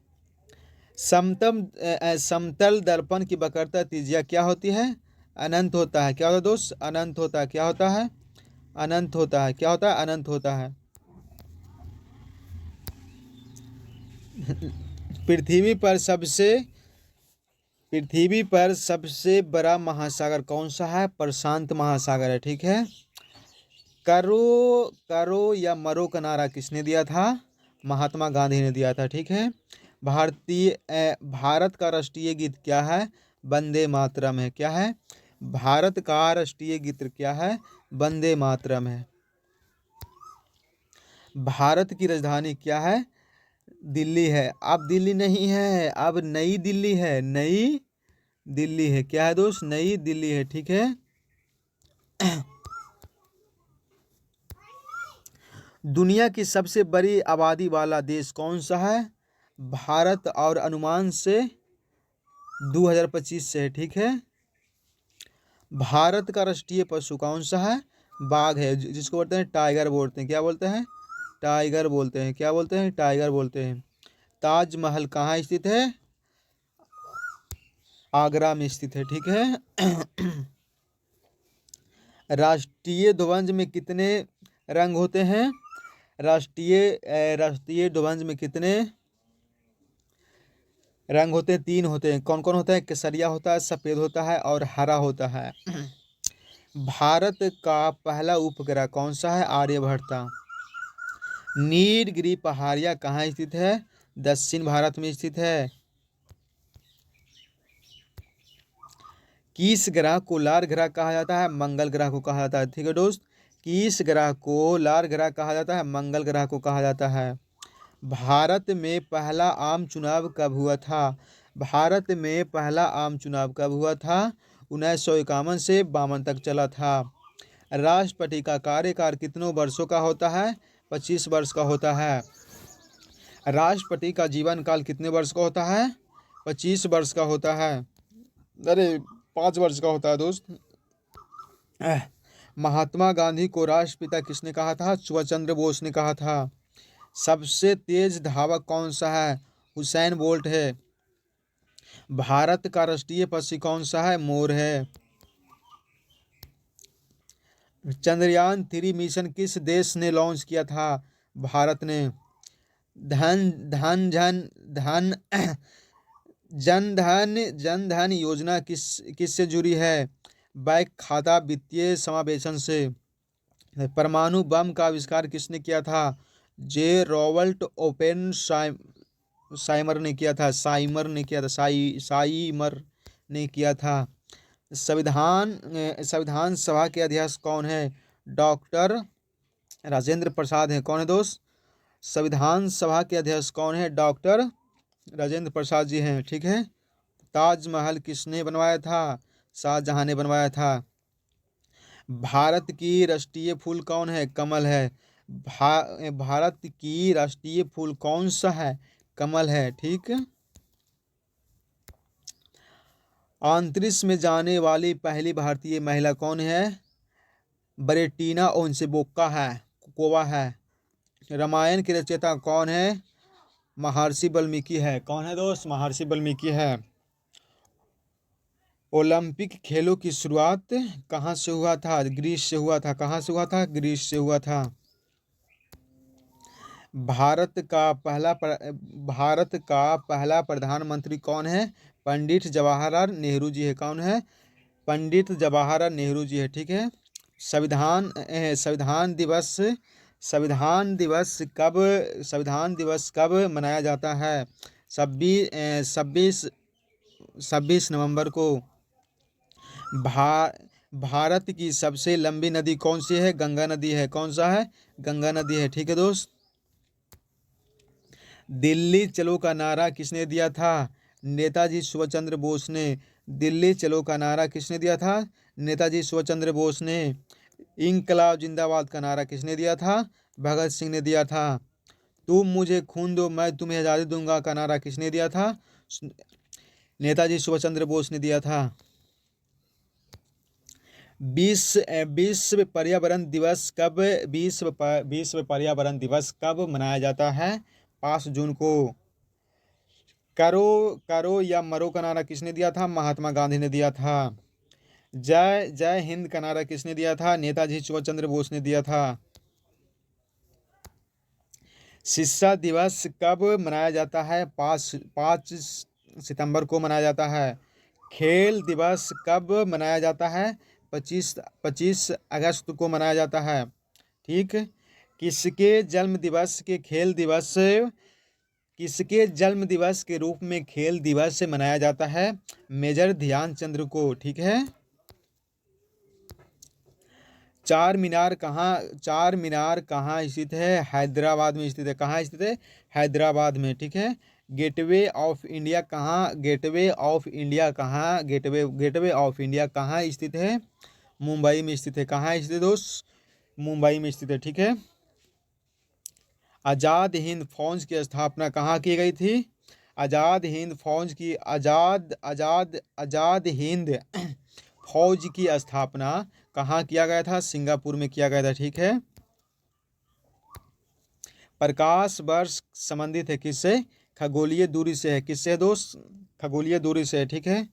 समतल दर्पण की वक्रता त्रिज्या क्या होती है? अनंत होता है। क्या होता है दोस्त? अनंत होता है। क्या होता है? अनंत होता है। क्या होता है? अनंत होता है। पृथ्वी पर सबसे बड़ा महासागर कौन सा है? प्रशांत महासागर है, ठीक है। करो या मरो का नारा किसने दिया था? महात्मा गांधी ने दिया था, ठीक है। भारत का राष्ट्रीय गीत क्या है? वंदे मातरम है। क्या है? भारत का राष्ट्रीय गीत क्या है? वंदे मातरम है। भारत की राजधानी क्या है? दिल्ली है। अब दिल्ली नहीं है, अब नई दिल्ली है। नई दिल्ली है। क्या है दोस्त? नई दिल्ली है, ठीक है। दुनिया की सबसे बड़ी आबादी वाला देश कौन सा है? भारत, और अनुमान से 2025 से है, ठीक है। भारत का राष्ट्रीय पशु कौन सा है? बाघ है, जिसको बोलते हैं टाइगर बोलते हैं। क्या बोलते हैं? टाइगर बोलते हैं। क्या बोलते हैं? टाइगर बोलते हैं। ताजमहल कहाँ स्थित है? आगरा में स्थित है, ठीक है। राष्ट्रीय ध्वज में कितने रंग होते हैं? राष्ट्रीय ध्वज में कितने रंग होते हैं? 3 होते हैं। कौन कौन होता है? केसरिया होता है, सफ़ेद होता है, और हरा होता है। भारत का पहला उपग्रह कौन सा है? आर्यभट्ट। नीलगिरी पहाड़ियाँ कहाँ स्थित है? दक्षिण भारत में स्थित है। किस ग्रह को लाल ग्रह कहा जाता है? मंगल ग्रह को कहा जाता है, ठीक है दोस्त। किस ग्रह को लाल ग्रह कहा जाता है? मंगल ग्रह को कहा जाता है। भारत में पहला आम चुनाव कब हुआ था? भारत में पहला आम चुनाव कब हुआ था? 1951 से 52 तक चला था। राष्ट्रपति का कार्यकाल कितनों वर्षों का होता है? 25 वर्ष का होता है। राष्ट्रपति का जीवन काल कितने वर्ष का होता है? 25 वर्ष का होता है। अरे 5 वर्ष का होता है दोस्त। महात्मा गांधी को राष्ट्रपिता किसने कहा था? सुभाष चंद्र बोस ने कहा था। सबसे तेज धावक कौन सा है? हुसैन बोल्ट है। भारत का राष्ट्रीय पक्षी कौन सा है? मोर है। चंद्रयान 3 मिशन किस देश ने लॉन्च किया था? भारत ने। धन धन जन धन जन धन योजना किससे जुड़ी है? बैंक खाता वित्तीय समावेशन से। परमाणु बम का आविष्कार किसने किया था? जे रॉबर्ट साइमर ने किया था। साइमर ने किया था। संविधान सभा के अध्यक्ष कौन है? डॉक्टर राजेंद्र प्रसाद है। कौन है दोस्त? संविधान सभा के अध्यक्ष कौन है? डॉक्टर राजेंद्र प्रसाद जी हैं, ठीक है। ताजमहल किसने बनवाया था? शाहजहां ने बनवाया था। भारत की राष्ट्रीय फूल कौन है? कमल है। भारत की राष्ट्रीय फूल कौन सा है? कमल है, ठीक। अंतरिक्ष में जाने वाली पहली भारतीय महिला कौन है? बरेटीना ओन्सेबोक्का है, कोवा है। रामायण के रचयिता कौन है? महर्षि वाल्मीकि है। कौन है दोस्त? महर्षि वाल्मीकि है। ओलंपिक खेलों की शुरुआत कहाँ से हुआ था? ग्रीस से हुआ था। कहाँ से हुआ था? ग्रीस से हुआ था। भारत का पहला प्रधानमंत्री कौन है? पंडित जवाहरलाल नेहरू जी है। कौन है? पंडित जवाहरलाल नेहरू जी है। ठीक है। संविधान दिवस कब मनाया जाता है? 26 नवंबर को। भारत की सबसे लंबी नदी कौन सी है? गंगा नदी है। कौन सा है? गंगा नदी है। ठीक है दोस्त। दिल्ली चलो का नारा किसने दिया था? नेताजी सुभाष चंद्र बोस ने। दिल्ली चलो का नारा किसने दिया था? नेताजी सुभाष चंद्र बोस ने। इंकलाब जिंदाबाद का नारा किसने दिया था? भगत सिंह ने दिया था। तुम मुझे खून दो मैं तुम्हें आज़ादी दूंगा का नारा किसने दिया था? नेताजी सुभाष चंद्र बोस ने दिया था। विश्व पर्यावरण दिवस कब मनाया जाता है? 5 जून को। करो या मरो का नारा किसने दिया था? महात्मा गांधी ने दिया था। जय हिंद का नारा किसने दिया था? नेताजी सुभाष चंद्र बोस ने दिया था। शिक्षा दिवस कब मनाया जाता है? 5 सितंबर को मनाया जाता है। खेल दिवस कब मनाया जाता है? 25 अगस्त को मनाया जाता है। ठीक। किसके जन्म दिवस के रूप में खेल दिवस मनाया जाता है? मेजर ध्यानचंद को। ठीक है। चार मीनार कहाँ स्थित है? हैदराबाद में स्थित है। कहाँ स्थित है? हैदराबाद में। ठीक है। गेटवे ऑफ इंडिया कहाँ स्थित है? मुंबई में स्थित है। कहाँ स्थित है दोस्त? मुंबई में स्थित है। ठीक है। आज़ाद हिंद फौज की स्थापना कहाँ की गई थी? आज़ाद हिंद फौज की स्थापना कहाँ किया गया था? सिंगापुर में किया गया था। ठीक है। प्रकाश वर्ष संबंधित है किससे? खगोलीय दूरी से है। किससे दोस्त? खगोलीय दूरी से है। ठीक है।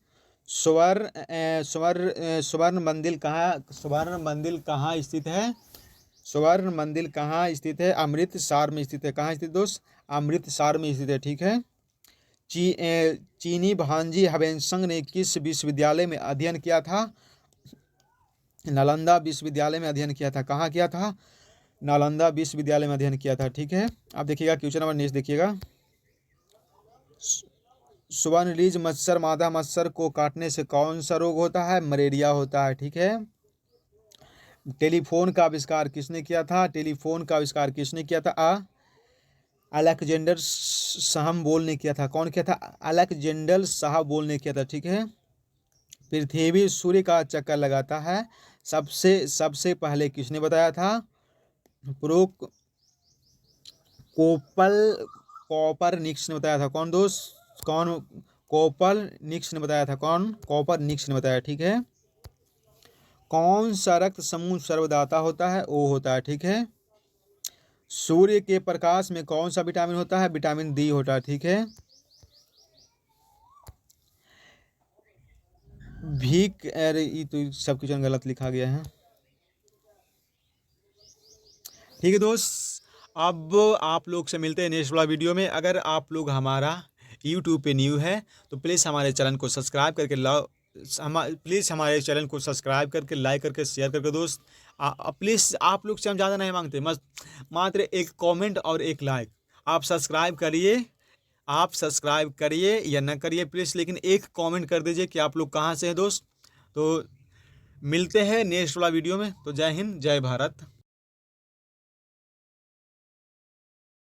स्वर्ण मंदिर कहाँ स्थित है? स्वर्ण मंदिर कहाँ स्थित है? अमृतसर में स्थित है। कहाँ स्थित दोस्त? अमृतसर में स्थित है। ठीक है। चीनी भांजी ह्वेनसांग ने किस विश्वविद्यालय में अध्ययन किया था? नालंदा विश्वविद्यालय में अध्ययन किया था। कहाँ किया था? नालंदा विश्वविद्यालय में अध्ययन किया था। ठीक है। अब देखिएगा क्वेश्चन नंबर नेक्स्ट देखिएगा। सुवर्णरीज मच्छर मादा मच्छर को काटने से कौन सा रोग होता है? मलेरिया होता है। ठीक है। टेलीफोन का आविष्कार किसने किया था? अलेक्जेंडर साहम ने किया था। कौन किया था? अलेक्जेंडर साहम ने किया था। ठीक है। पृथ्वी सूर्य का चक्कर लगाता है सबसे पहले किसने बताया था? कोपरनिकस ने बताया था। कौन दोस्त? कोपरनिकस ने बताया था। कौन? कोपरनिकस ने बताया। ठीक है। कौन सा रक्त समूह सर्वदाता होता है? ओ होता है। ठीक है। सूर्य के प्रकाश में कौन सा विटामिन होता है? विटामिन डी होता है। ठीक है। अरे ये तो सब क्वेश्चन गलत लिखा गया है। ठीक है दोस्त, अब आप लोग से मिलते हैं नेक्स्ट वाला वीडियो में। अगर आप लोग हमारा यूट्यूब पे न्यू है तो प्लीज़ हमारे चैनल को सब्सक्राइब करके लाइक करके शेयर करके दोस्त प्लीज़ आप लोग से हम ज़्यादा नहीं मांगते, मात्र एक कमेंट और एक लाइक। आप सब्सक्राइब करिए या न करिए प्लीज़, लेकिन एक कमेंट कर दीजिए कि आप लोग कहाँ से हैं दोस्त। तो मिलते हैं नेक्स्ट वाला वीडियो में। तो जय हिंद, जय भारत।